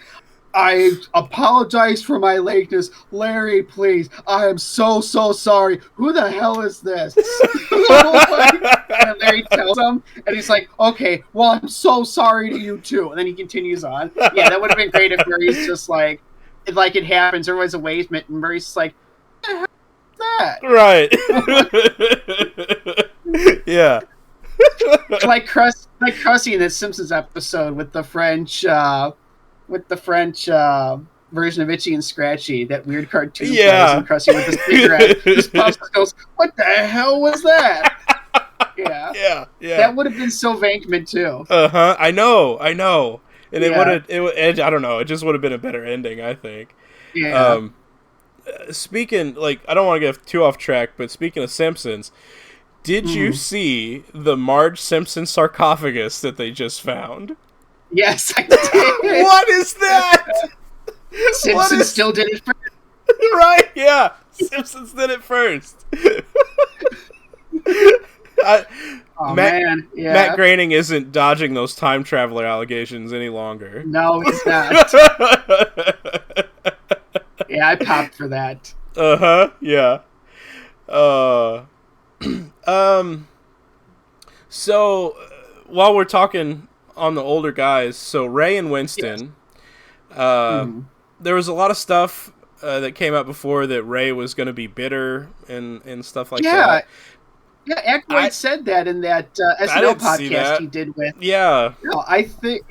I apologize for my lateness. Larry, please. I am so, so sorry. Who the hell is this?" And Larry tells him, and he's like, "Okay, well, I'm so sorry to you too." And then he continues on. Yeah, that would have been great if Murray's just like it happens, everybody's amazement, and Murray's just like, "What the Right. hell Yeah. is that?" Like Krusty in that Simpsons episode with the French version of Itchy and Scratchy, that weird cartoon plays, Yeah. and Krusty with the cigarette just pops and goes, "What the hell was that?" Yeah. Yeah. Yeah. That would have been so Vankman too. Uh huh. I know. I know. And it would Yeah. have. I don't know. It just would have been a better ending, I think. Yeah. Um, speaking, like, I don't want to get too off track, but speaking of Simpsons, did you Mm. see the Marge Simpson sarcophagus that they just found? Yes, I did. What is that? Simpson What is still did it first. right? Yeah, Simpsons did it first. I, Oh Matt, man, yeah. Matt Groening isn't dodging those time traveler allegations any longer. No, it's not. Yeah, I popped for that. Uh-huh, yeah. Uh, so, while we're talking on the older guys, so Ray and Winston, Mm. there was a lot of stuff that came out before that Ray was going to be bitter and stuff like Yeah, that. yeah. Aykroyd said that in that SNL didn't see podcast that. he did with. Yeah, No, I think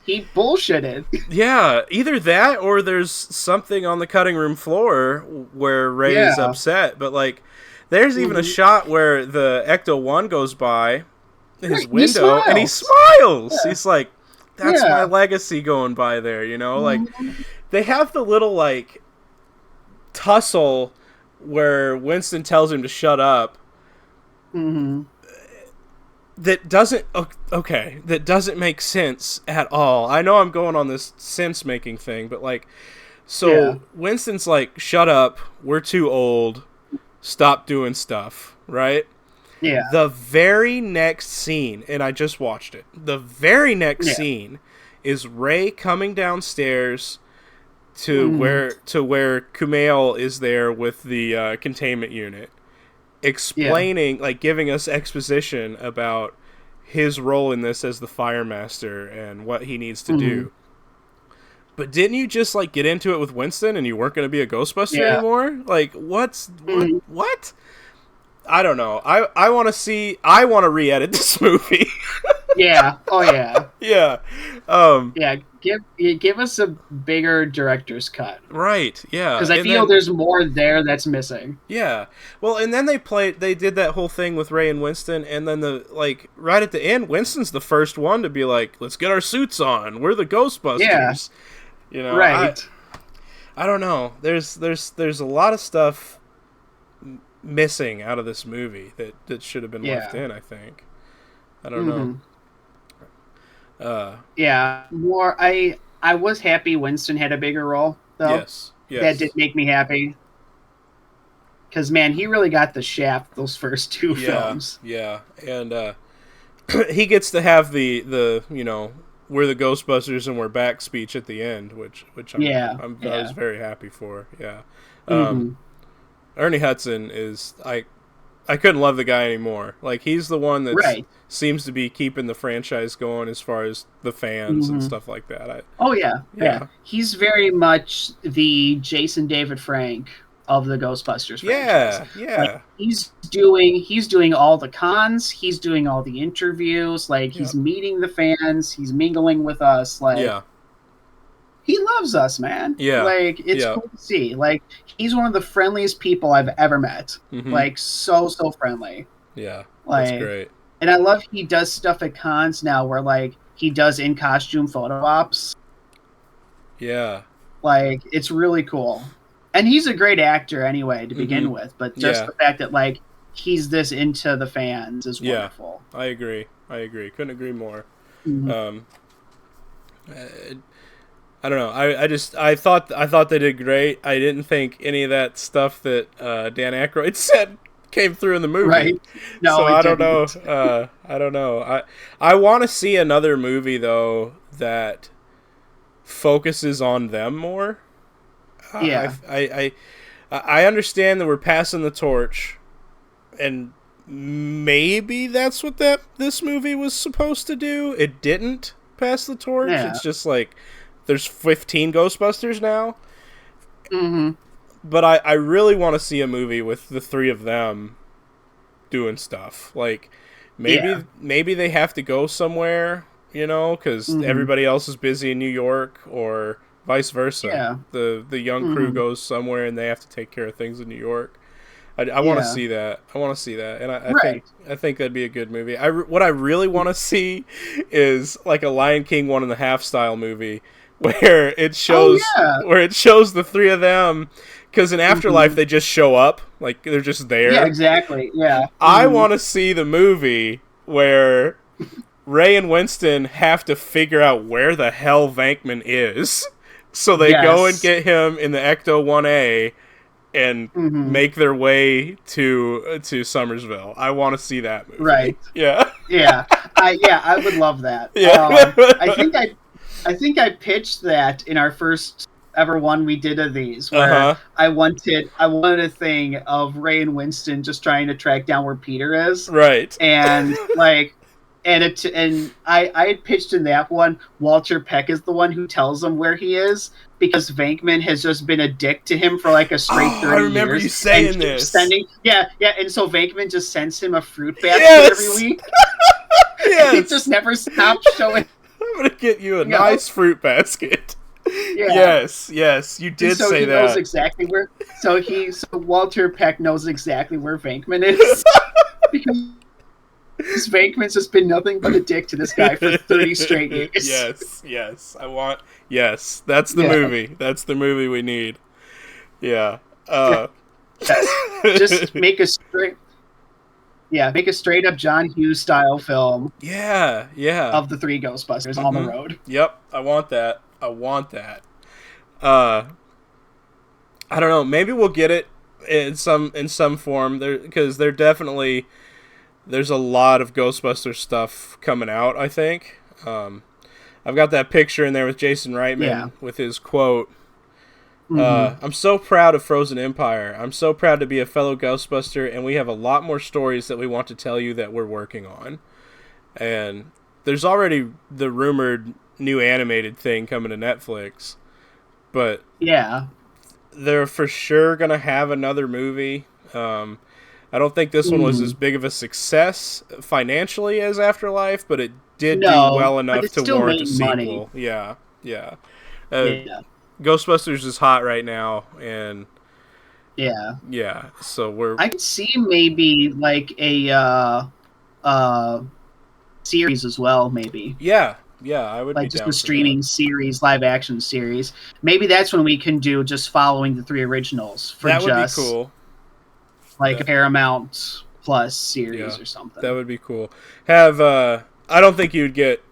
he bullshitted. yeah. Either that or there's something on the cutting room floor where Ray is Yeah. upset. But, like, there's even a Mhm. shot where the Ecto-1 goes by his Right, he window and he smiles. smiles. Yeah. He's like, that's Yeah. my legacy going by there, Like, Mhm. they have the little, like, tussle where Winston tells him to shut up Mhm. that doesn't that doesn't make sense at all. I know I'm going on this sense making thing, but like so Yeah. Winston's like, shut up, we're too old, stop doing stuff, right? Yeah. The very next scene, and I just watched it, the very next Yeah. scene is Ray coming downstairs to where Kumail is there with the containment unit, explaining, like, giving us exposition about his role in this as the fire master and what he needs to do. But didn't you just, like, get into it with Winston and you weren't going to be a Ghostbuster anymore? Like, what? I don't know. I want to re-edit this movie. Yeah. Oh yeah. Yeah. Yeah. Give us a bigger director's cut. Right. Yeah. Because I feel there's more there that's missing. Yeah. Well, and then they did that whole thing with Ray and Winston, and then right at the end, Winston's the first one to be like, "Let's get our suits on. We're the Ghostbusters." Yeah. You know. Right. I don't know. There's a lot of stuff missing out of this movie that should have been left in, I think. I don't know. More. I was happy Winston had a bigger role, though. Yes. That did make me happy. Because, man, he really got the shaft those first two films. Yeah, and he gets to have the you know, we're the Ghostbusters and we're back speech at the end, which I was very happy for. Yeah. Ernie Hudson is I couldn't love the guy anymore. Like, he's the one that seems to be keeping the franchise going as far as the fans and stuff like that. Yeah. He's very much the Jason David Frank of the Ghostbusters franchise. Yeah. Like, he's doing all the cons, he's doing all the interviews, like he's meeting the fans, he's mingling with us, like he loves us, man. Yeah. Like, it's cool to see. Like, he's one of the friendliest people I've ever met. Like, so friendly. Yeah. Like, that's great. And I love he does stuff at cons now where, like, he does in-costume photo ops. Yeah. Like, it's really cool. And he's a great actor anyway to begin with, but just the fact that, like, he's this into the fans is wonderful. I agree. Couldn't agree more. I don't know. I thought they did great. I didn't think any of that stuff that Dan Aykroyd said came through in the movie. Right. No, so I don't know. I don't know. I want to see another movie though that focuses on them more. Yeah. I understand that we're passing the torch, and maybe that's what this movie was supposed to do. It didn't pass the torch. Yeah. It's just like, there's 15 Ghostbusters now. But I really want to see a movie with the three of them doing stuff. Like, maybe they have to go somewhere, you know, because everybody else is busy in New York, or vice versa. Yeah. The young crew goes somewhere and they have to take care of things in New York. I want to see that. And I think that'd be a good movie. What I really want to see is like a Lion King 1.5 style movie where it shows the three of them, because in Afterlife they just show up, like they're just there. Yeah, exactly. Yeah. I want to see the movie where Ray and Winston have to figure out where the hell Venkman is, so they go and get him in the Ecto 1A and make their way to Summersville. I want to see that movie. Right. Yeah. I would love that. Yeah. I think I pitched that in our first ever one we did of these, where I wanted a thing of Ray and Winston just trying to track down where Peter is. Right. And like, and I had pitched in that one, Walter Peck is the one who tells them where he is, because Venkman has just been a dick to him for like a straight 30 years. I remember you saying this. And so Venkman just sends him a fruit basket every week. He just never stops showing. I'm gonna get you a nice fruit basket. Yeah. Yes, you did say that. Knows exactly where. So Walter Peck knows exactly where Venkman is, because Venkman's just been nothing but a dick to this guy for 30 straight years. Yes. That's the movie. That's the movie we need. Yeah. Just make a straight up John Hughes style film. Yeah. Of the three Ghostbusters on the road. Yep, I want that. I don't know. Maybe we'll get it in some form there, because there's a lot of Ghostbusters stuff coming out. I think I've got that picture in there with Jason Reitman with his quote. Mm-hmm. I'm so proud of Frozen Empire. I'm so proud to be a fellow Ghostbuster, and we have a lot more stories that we want to tell you that we're working on. And there's already the rumored new animated thing coming to Netflix, but Yeah. they're for sure gonna have another movie. I don't think this one was as Mm. big of a success financially as Afterlife, but it did do No, well but enough it to still warrant a made money. sequel. Yeah, yeah. Uh, Yeah. Ghostbusters is hot right now, and Yeah. yeah, so we're I could see maybe like a uh series as well, maybe. yeah, yeah. I would be Like just a down for that. streaming series, live action series. Maybe that's when we can do just following the three originals for That would be just cool. like a That Paramount Plus yeah, series or that something. would be cool. Have I don't think you'd get.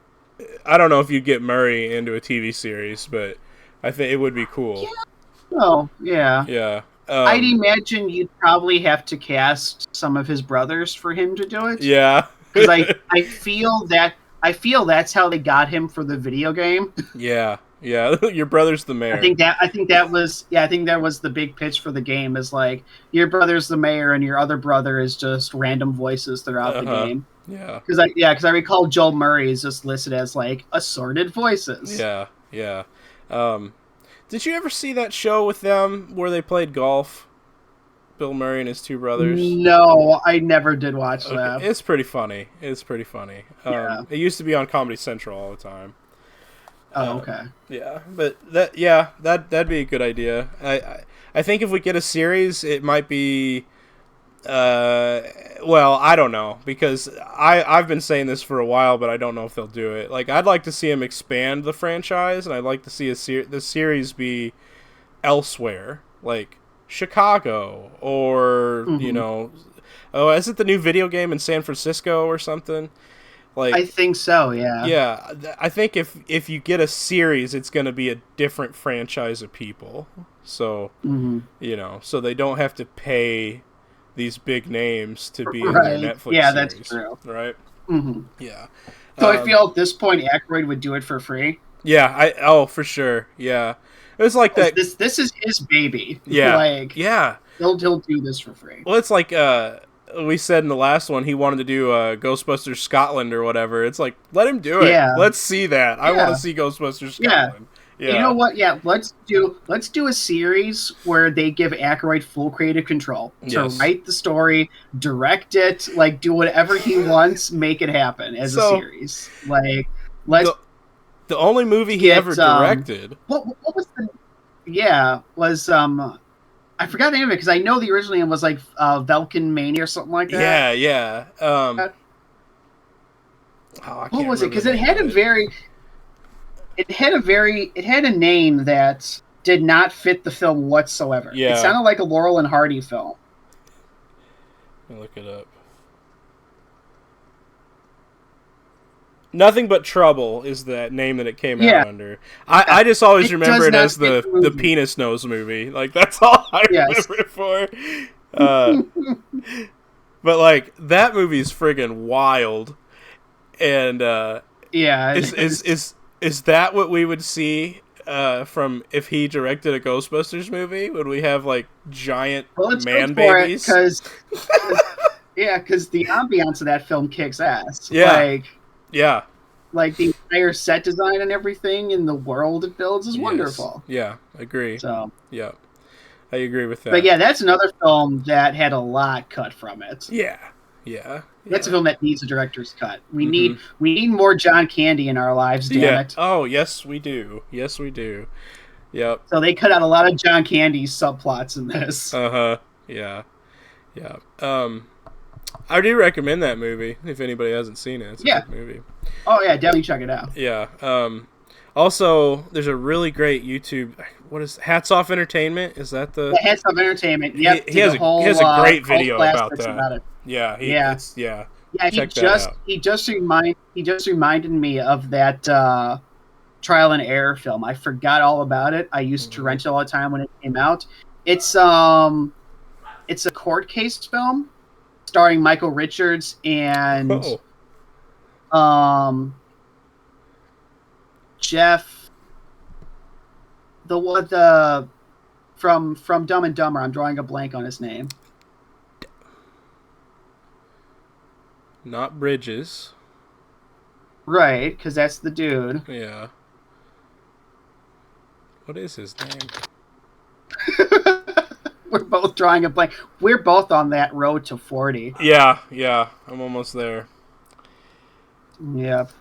I don't know if you'd get Murray into a TV series, but I think it would be cool. Yeah. Oh, yeah. Yeah. I'd imagine you'd probably have to cast some of his brothers for him to do it. Yeah. Because I feel that's how they got him for the video game. Yeah. Yeah. Your brother's the mayor. I think that was I think that was the big pitch for the game is like your brother's the mayor and your other brother is just random voices throughout Uh the huh. game. Yeah. Because I recall Joel Murray is just listed as like assorted voices. Yeah. Yeah. Um, did you ever see that show with them where they played golf? Bill Murray and his two brothers. No, I never did watch Okay, that. it's pretty funny. It's pretty funny. Yeah. It used to be on Comedy Central all the time. Oh, Uh, okay. yeah, but that'd be a good idea. I think if we get a series, it might be. Well, I don't know because I've been saying this for a while, but I don't know if they'll do it. Like I'd like to see them expand the franchise, and I'd like to see the series be elsewhere, like Chicago or Hmm. oh, is it the new video game in San Francisco or something? I Like think so. Yeah. yeah, I think if you get a series, it's going to be a different franchise of people. So, Hmm. so they don't have to pay these big names to be in their Right. Netflix Yeah, that's series, true. right? Hmm. Yeah. So I Um, feel at this point, Aykroyd would do it for free. yeah, oh, for sure. Yeah. It was like 'Cause that. this is his baby. Yeah. Like Yeah. he'll do this for free. Well, it's like we said in the last one he wanted to do Ghostbusters Scotland or whatever. It's like let him do it. Yeah. Let's see that. I want to Yeah. see Ghostbusters Yeah. Scotland. You know Yeah. what? Yeah, let's do a series where they give Aykroyd full creative control to Yes. write the story, direct it, like do whatever he wants, make it happen as a So series. Like let's the the only movie he ever get directed. what was the yeah was I forgot the name of it because I know the original name was like Velkin Mania or something like that. Yeah, yeah. Oh, I What can't was it? remember Because the name of it. it had a name that did not fit the film whatsoever. It Yeah, sounded like a Laurel and Hardy film. let me look it up. Nothing But Trouble is the name that it came Yeah, out under. I just always it remember does it not as fit the the movie. penis nose movie. Like that's all I Yes. remember it for. Uh, but like that movie's friggin' wild. And Yeah, it is is. is that what we would see from if he directed a Ghostbusters movie? Would we have like giant Well, let's go man for it babies? because the ambiance of that film kicks ass. Yeah, yeah, Like the entire set design and everything in the world it builds is yes, wonderful. yeah, agree. So, Yeah, I agree with but that. yeah, that's another film that had a lot cut from it. Yeah, yeah, That's a yeah. film that needs a director's cut. Hmm. We need more John Candy in our lives, damn Yeah. it. Oh, yes, we do. Yes, we do. Yep. So they cut out a lot of John Candy subplots in this. Uh huh. Yeah. Yeah. I do recommend that movie if anybody hasn't seen it. It's a Yeah. good movie. Oh yeah, definitely check it out. Yeah. Also, there's a really great YouTube. What is Hats Off Entertainment? Is that the? The Heads of Entertainment. Yep, He has he has a great cult video class about that's that. it. Yeah. Yeah. Yeah. Yeah, Check that out. he just reminded me of that trial and error film. I forgot all about it. I used to Mhm. rent it all the time when it came out. It's a court case film starring Michael Richards and Oh. Jeff the from Dumb and Dumber. I'm drawing a blank on his name. Not Bridges. Right, because that's the dude. Yeah. What is his name? We're both drawing a blank. We're both on that road to 40. Yeah. I'm almost there. Yep.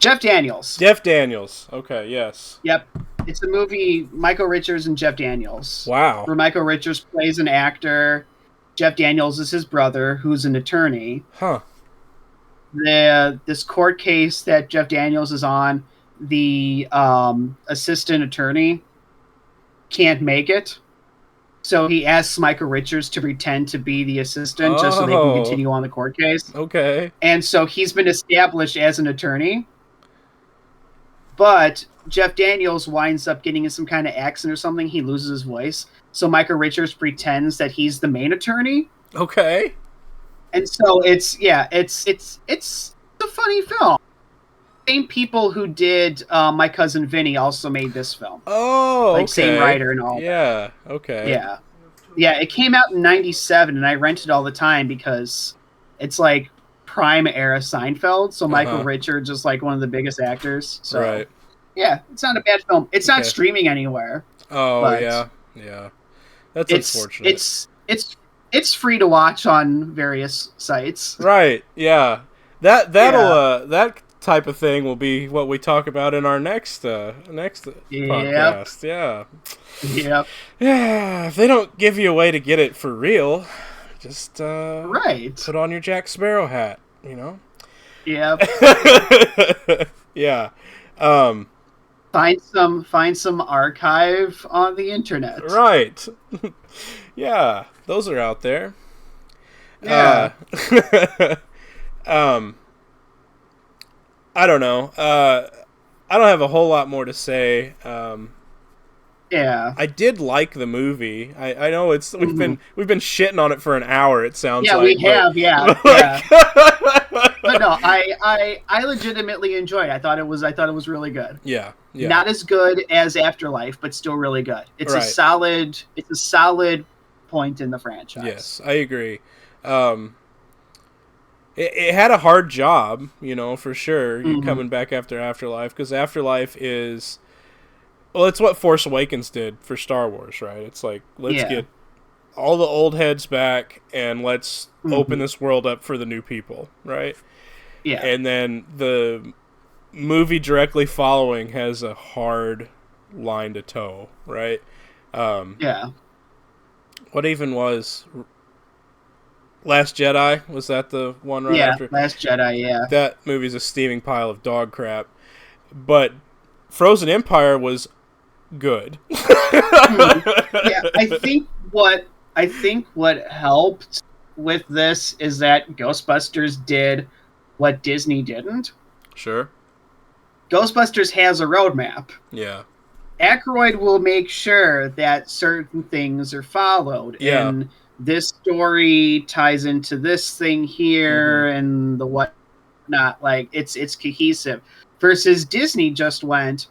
Jeff Daniels. Jeff Daniels. Okay, yes. Yep. It's a movie, Michael Richards and Jeff Daniels. Wow. Where Michael Richards plays an actor. Jeff Daniels is his brother, who's an attorney. Huh. This court case that Jeff Daniels is on, the assistant attorney can't make it. So he asks Michael Richards to pretend to be the assistant just so they can continue on the court case. Okay. And so he's been established as an attorney. But Jeff Daniels winds up getting in some kind of accident or something. He loses his voice. So Michael Richards pretends that he's the main attorney. Okay. And so it's a funny film. Same people who did My Cousin Vinny also made this film. Oh, like okay. Same writer and all. Yeah. Okay. Yeah. It came out in '97, and I rented all the time because it's like prime era Seinfeld. So Michael Richards is like one of the biggest actors. So right. Yeah, it's not a bad film. It's not streaming anywhere. Oh yeah. That's unfortunate. It's free to watch on various sites. Right. Yeah. That type of thing will be what we talk about in our next podcast. Yeah. Yep. Yeah. If they don't give you a way to get it for real, just right. Put on your Jack Sparrow hat. You know. Yep. Yeah. Find some archive on the internet. Right. Yeah, those are out there. Yeah. I don't know. I don't have a whole lot more to say. Yeah. I did like the movie. I know we've been shitting on it for an hour. It sounds like. Yeah, we have. Yeah. But no, I legitimately enjoyed it. I thought it was really good. Yeah. Not as good as Afterlife, but still really good. It's a solid point in the franchise. Yes, I agree. It had a hard job, for sure, coming back after Afterlife, because Afterlife is, well, it's what Force Awakens did for Star Wars, right? It's like, let's get all the old heads back, and let's open this world up for the new people, right? Yeah. And then the movie directly following has a hard line to toe, right? Yeah. What even was Last Jedi? Was that the one right after? Yeah, Last Jedi, yeah. That movie's a steaming pile of dog crap. But Frozen Empire was good. Yeah, I think what helped with this is that Ghostbusters did what Disney didn't. Sure. Ghostbusters has a roadmap. Yeah. Aykroyd will make sure that certain things are followed. Yeah. And this story ties into this thing here and the whatnot. Like, it's cohesive. Versus Disney just went,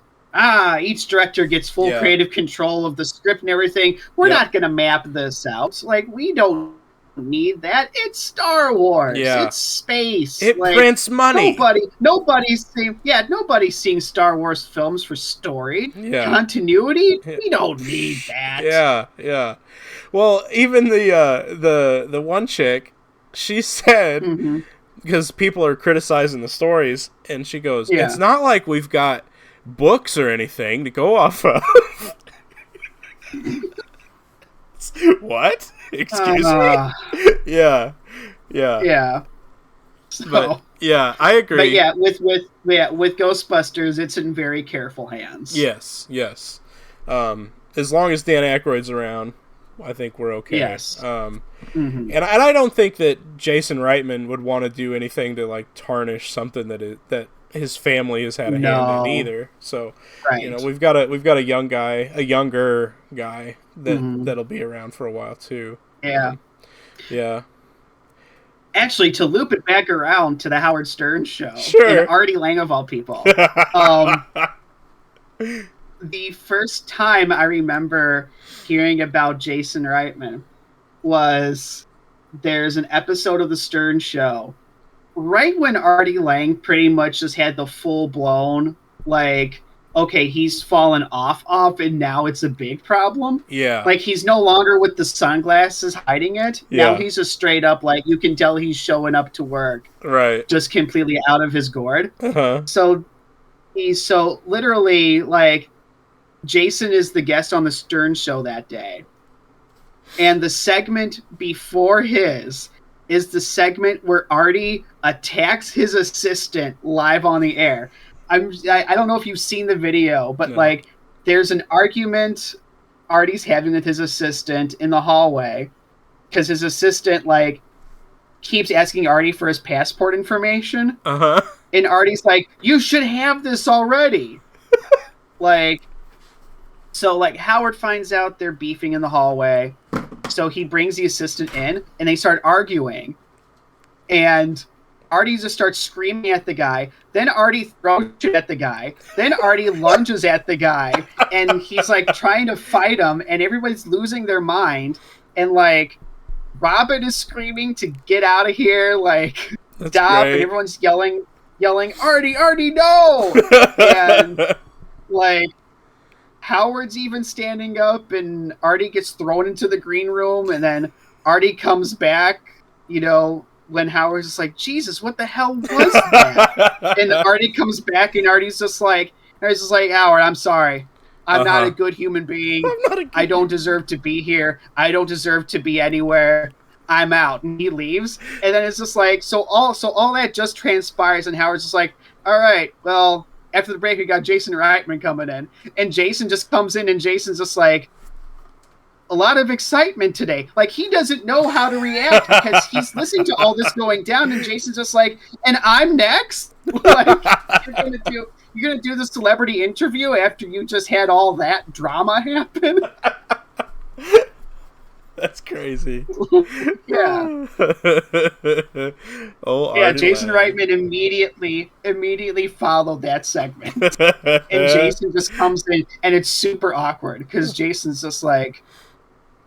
each director gets full creative control of the script and everything. We're not going to map this out. Like, we don't need that. It's Star Wars. Yeah. It's space. It prints money. Nobody's seeing Star Wars films for story continuity. We don't need that. Yeah. Well, even the one chick, she said, because people are criticizing the stories, and she goes, it's not like we've got books or anything to go off of. What? Excuse me? Yeah. So, but yeah, I agree. But yeah, with Ghostbusters, it's in very careful hands. Yes. As long as Dan Aykroyd's around, I think we're okay. Yes. And I don't think that Jason Reitman would want to do anything to like tarnish something that his family has had a hand in either. So we've got a younger guy that'll be around for a while too. Yeah. Yeah. Actually, to loop it back around to the Howard Stern show, sure. and Artie Lang of all people. the first time I remember hearing about Jason Reitman was there's an episode of The Stern Show right when Artie Lang pretty much just had the full blown, like, okay, he's fallen off, and now it's a big problem. Yeah. Like, he's no longer with the sunglasses hiding it. Yeah. Now he's just straight up, like, you can tell he's showing up to work. Right. Just completely out of his gourd. Uh-huh. So literally, like, Jason is the guest on the Stern Show that day. And the segment before his is the segment where Artie attacks his assistant live on the air. I don't know if you've seen the video, but like, there's an argument Artie's having with his assistant in the hallway because his assistant like keeps asking Artie for his passport information. Uh-huh. And Artie's like, "You should have this already." Like, so like Howard finds out they're beefing in the hallway. So he brings the assistant in, and they start arguing. And Artie just starts screaming at the guy. Then Artie throws shit at the guy. Then Artie lunges at the guy. And he's, like, trying to fight him, and everybody's losing their mind. And, like, Robin is screaming to get out of here, like, That's stop. great. And everyone's yelling, Artie, no! And, like, Howard's even standing up, and Artie gets thrown into the green room, and then Artie comes back, you know, when Howard's just like, Jesus, what the hell was that? And Artie comes back, and Artie's just like, Howard, I'm sorry. I'm not a good human being. I don't deserve to be here. I don't deserve to be anywhere. I'm out. And he leaves. And then it's just like, so all that just transpires, and Howard's just like, all right, well, after the break, we got Jason Reitman coming in. And Jason just comes in, and Jason's just like, a lot of excitement today. Like, he doesn't know how to react because he's listening to all this going down, and Jason's just like, and I'm next? Like, you're gonna do the celebrity interview after you just had all that drama happen? That's crazy. Yeah. Oh, yeah, Artie Jason Lang. Reitman immediately followed that segment. And Jason just comes in, and it's super awkward because Jason's just like,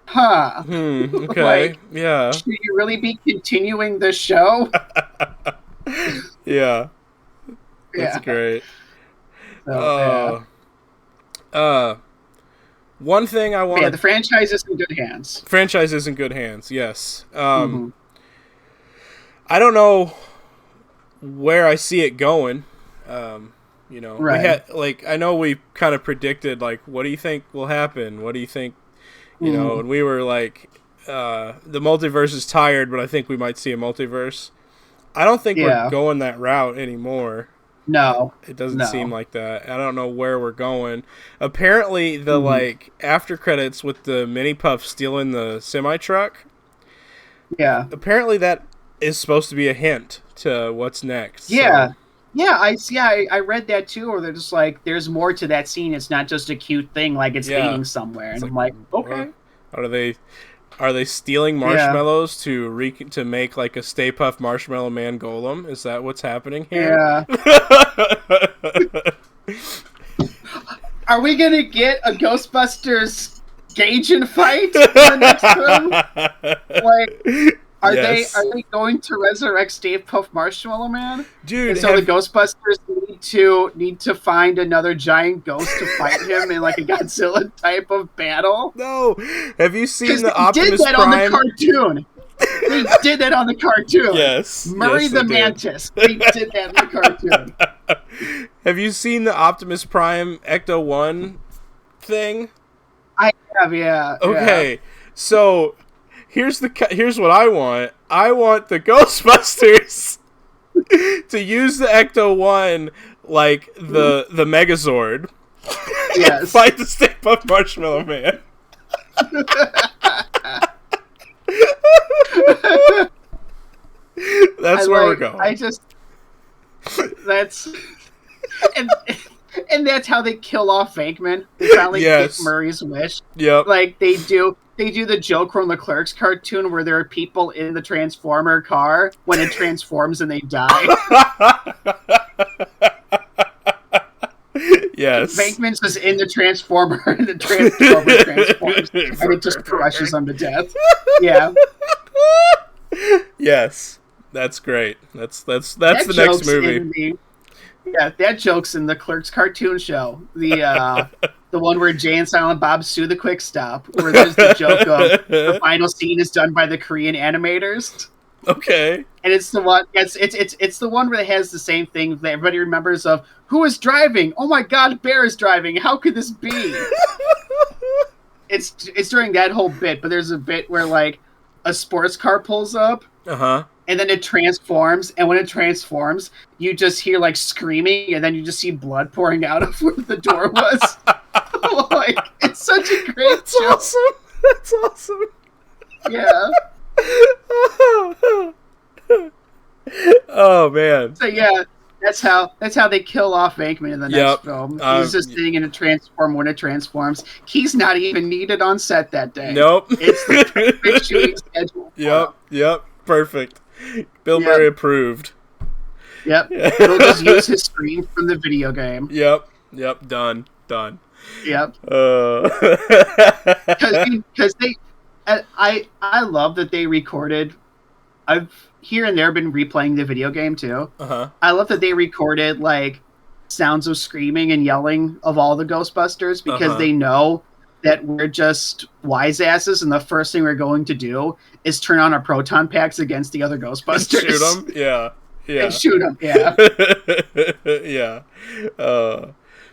huh. Okay. Like, yeah. should you really be continuing the show? Yeah. That's Yeah. great. So, One thing I want. yeah, the franchise is in good hands. Franchise is in good hands. Yes. I don't know where I see it going. You know, Right. we had like I know we kind of predicted like, what do you think will happen? What do you think? You know, and we were like, the multiverse is tired, but I think we might see a multiverse. I don't think we're going that route anymore. No. It doesn't seem like that. I don't know where we're going. Apparently, the like after credits with the Mini Puff stealing the semi truck. Yeah. Apparently, that is supposed to be a hint to what's next. Yeah. So. Yeah, I read that too, or they're just like, there's more to that scene. It's not just a cute thing, like it's leading somewhere. And I'm like, okay. Are they stealing marshmallows to make like a Stay Puft Marshmallow Man golem? Is that what's happening here? Yeah. Are we gonna get a Ghostbusters Gaijin fight in the next film? Like, are they going to resurrect Stay Puft Marshmallow Man? Dude, and so the Ghostbusters need to find another giant ghost to fight him in like a Godzilla type of battle. No, have you seen the Optimus Optimus Prime? Prime? On the cartoon. They did that on the cartoon. Yes, Murray yes, the they Mantis. They did that in the cartoon. Have you seen the Optimus Prime Ecto 1 thing? I have, yeah. Okay, so here's what I want. I want the Ghostbusters to use the Ecto 1 like the Megazord. Yes. Fight the Stay Puft Marshmallow Man. That's where we're going. And that's how they kill off Venkman. They finally get Murray's wish. Yep. Like they do the joke from the Clerks cartoon where there are people in the Transformer car when it transforms and they die. Yes. Venkman's just in the Transformer, and the Transformer transforms, and it just crushes him to death. Yeah. Yes. That's great. That's That the next joke's movie. that joke's in the Clerks cartoon show. The one where Jay and Silent Bob sue the Quick Stop, where there's the joke of the final scene is done by the Korean animators. Okay. And it's the one. It's the one where it has the same thing that everybody remembers of who is driving. Oh my God, Bear is driving. How could this be? It's during that whole bit, but there's a bit where like a sports car pulls up, and then it transforms. And when it transforms, you just hear like screaming, and then you just see blood pouring out of where the door was. Like it's such a great That's joke. awesome. That's awesome. Yeah. Oh man. So yeah, that's how they kill off Venkman in the next film. He's just sitting in a transform when it transforms. He's not even needed on set that day. Nope. It's the perfect shooting schedule. Yep. Perfect. Bill Murray approved. Yep. He'll just use his screen from the video game. Yep. Done. Yep. Uh. Because I love that they recorded. I've here and there been replaying the video game too. I love that they recorded like sounds of screaming and yelling of all the Ghostbusters because they know that we're just wise asses, and the first thing we're going to do is turn on our proton packs against the other Ghostbusters. Shoot them. Yeah. And shoot them. Yeah. Yeah.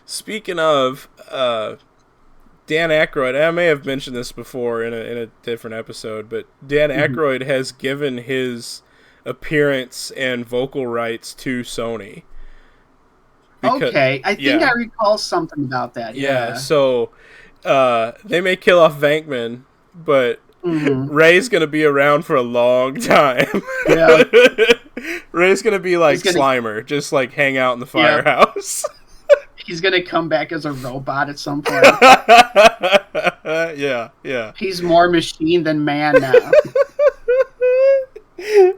Speaking of Dan Aykroyd, I may have mentioned this before in a different episode, but Dan Aykroyd has given his appearance and vocal rights to Sony. Okay, I think I recall something about that. Yeah, so they may kill off Venkman, but Ray's going to be around for a long time. Yeah. Ray's going to be like Slimer, just like hang out in the firehouse. He's going to come back as a robot at some point. Yeah. He's more machine than man now.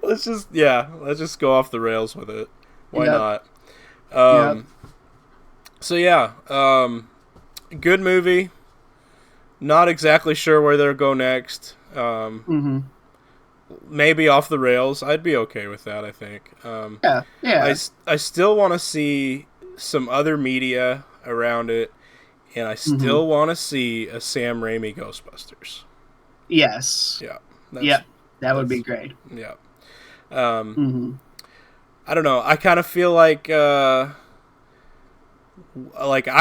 Let's just go off the rails with it. Why not? So yeah, good movie. Not exactly sure where they'll go next. Maybe off the rails. I'd be okay with that, I think. I still want to see some other media around it, and I still want to see a Sam Raimi Ghostbusters. Yes. Yeah. That would be great. Yeah. I don't know. I kind of feel like I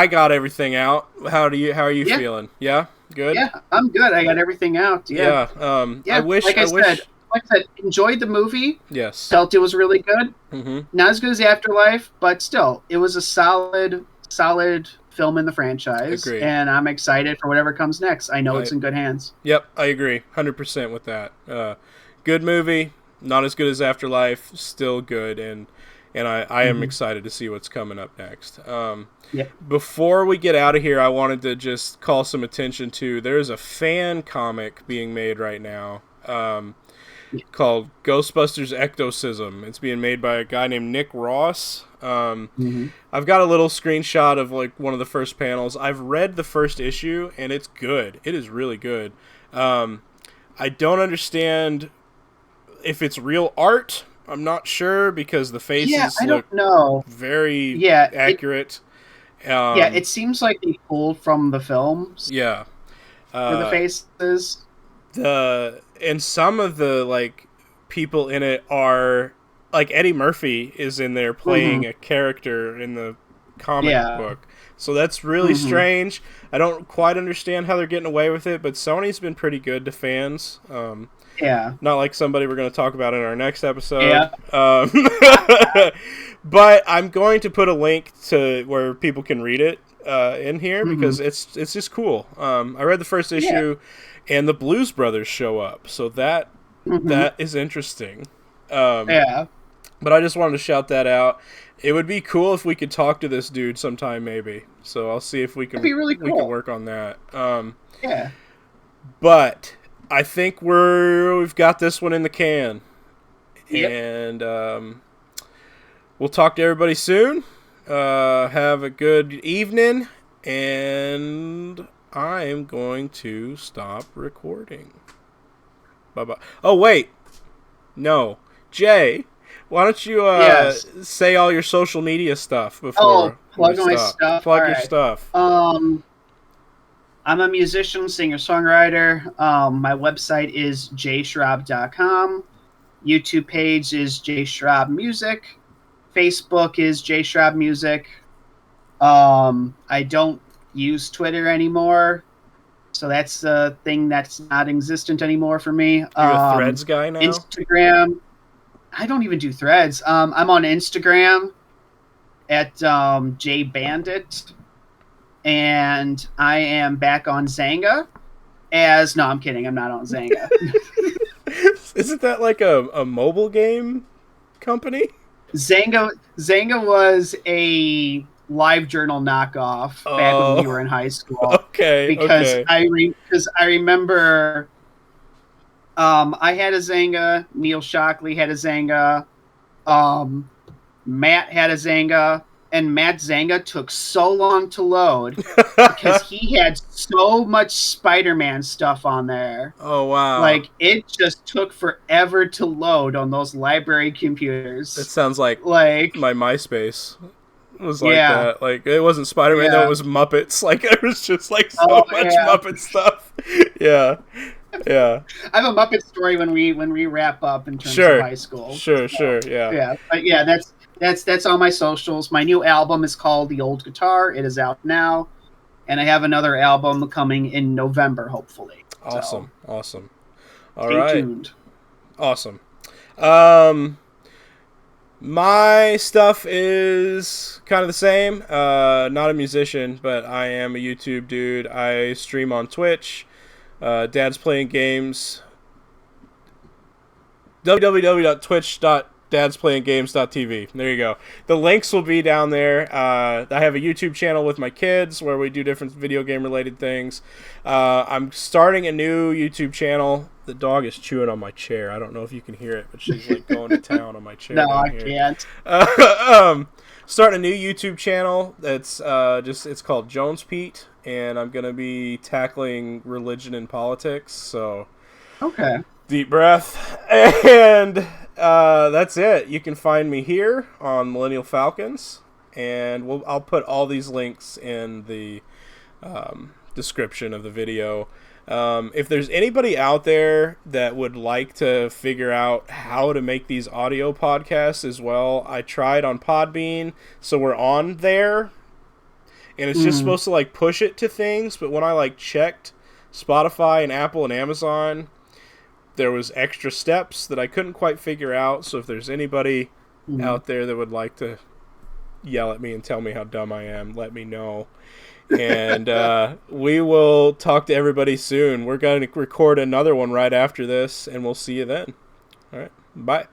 got everything out. How are you feeling? Yeah. Good. Yeah, I'm good. I got everything out. Yeah. I wish. Like I said, enjoyed the movie. Yes. Felt it was really good. Not as good as Afterlife, but still, it was a solid film in the franchise. Agreed. And I'm excited for whatever comes next. I know it's in good hands. Yep, I agree, 100% with that. Good movie. Not as good as Afterlife. Still good, and I am excited to see what's coming up next. Before we get out of here, I wanted to just call some attention to there's a fan comic being made right now called Ghostbusters Ectosysm. It's being made by a guy named Nick Ross. I've got a little screenshot of like one of the first panels. I've read the first issue, and it's good. It is really good. I don't understand if it's real art. I'm not sure because the faces look very accurate. It seems like they pulled from the films. Yeah. For the faces. And some of the like people in it are like Eddie Murphy is in there playing a character in the comic book. So that's really strange. I don't quite understand how they're getting away with it, but Sony's been pretty good to fans. Not like somebody we're going to talk about in our next episode. But I'm going to put a link to where people can read it in here because it's just cool. I read the first issue, and the Blues Brothers show up, so that is interesting. But I just wanted to shout that out. It would be cool if we could talk to this dude sometime, maybe. So I'll see if we can. That'd be really cool. We can work on that. But I think we've got this one in the can, and we'll talk to everybody soon. Have a good evening, and I am going to stop recording. Bye-bye. Oh, wait. No. Jay, why don't you Yes. say all your social media stuff Oh, before we plug my stop? stuff. All Plug your right. stuff. I'm a musician, singer, songwriter. My website is jschraub.com. YouTube page is jschraub music. Facebook is jschraub music. I don't use Twitter anymore, so that's the thing that's not existent anymore for me. Are you a Threads guy now? Instagram. I don't even do Threads. I'm on Instagram at jbandit, and I am back on Zanga as no, I'm kidding. I'm not on Zanga. Isn't that like a mobile game company? Zanga was a live journal knockoff back when we were Oh, in high school okay, because okay. I remember I had a Zanga, Neil Shockley had a Zanga, um, Matt had a Zanga, and Matt Zanga took so long to load because he had so much Spider-Man stuff on there. Oh, wow. Like it just took forever to load on those library That computers. sounds like Like, my MySpace was like yeah, that. Like, it wasn't Spider-Man, though, it yeah. was Muppets. Like, there was just, like, Oh so much yeah. Muppet stuff. Yeah. Yeah. I have a Muppet story when we wrap up in terms of Sure. high school. Sure, So, sure, yeah. yeah, but yeah, that's all my socials. My new album is called The Old Guitar. It is out now, and I have another album coming in November, hopefully. Awesome. So Awesome. All stay right. tuned. Awesome. My stuff is kind of the same. Not a musician, but I am a YouTube dude. I stream on Twitch. Dad's playing games. www.twitch.dadsplayinggames.tv. There you go. The links will be down there. I have a YouTube channel with my kids where we do different video game related things. I'm starting a new YouTube channel. The dog is chewing on my chair. I don't know if you can hear it, but she's like going to town on my chair No, down I here. can't. Starting a new YouTube channel that's it's called Jones Pete, and I'm gonna be tackling religion and politics. So Okay. deep breath, and that's it. You can find me here on Millennial Falcons, and I'll put all these links in the description of the video. If there's anybody out there that would like to figure out how to make these audio podcasts as well, I tried on Podbean, so we're on there, and it's just supposed to like push it to things, but when I like checked Spotify and Apple and Amazon, there was extra steps that I couldn't quite figure out. So if there's anybody out there that would like to yell at me and tell me how dumb I am, let me know. And we will talk to everybody soon. We're going to record another one right after this, and we'll see you then. All right. Bye.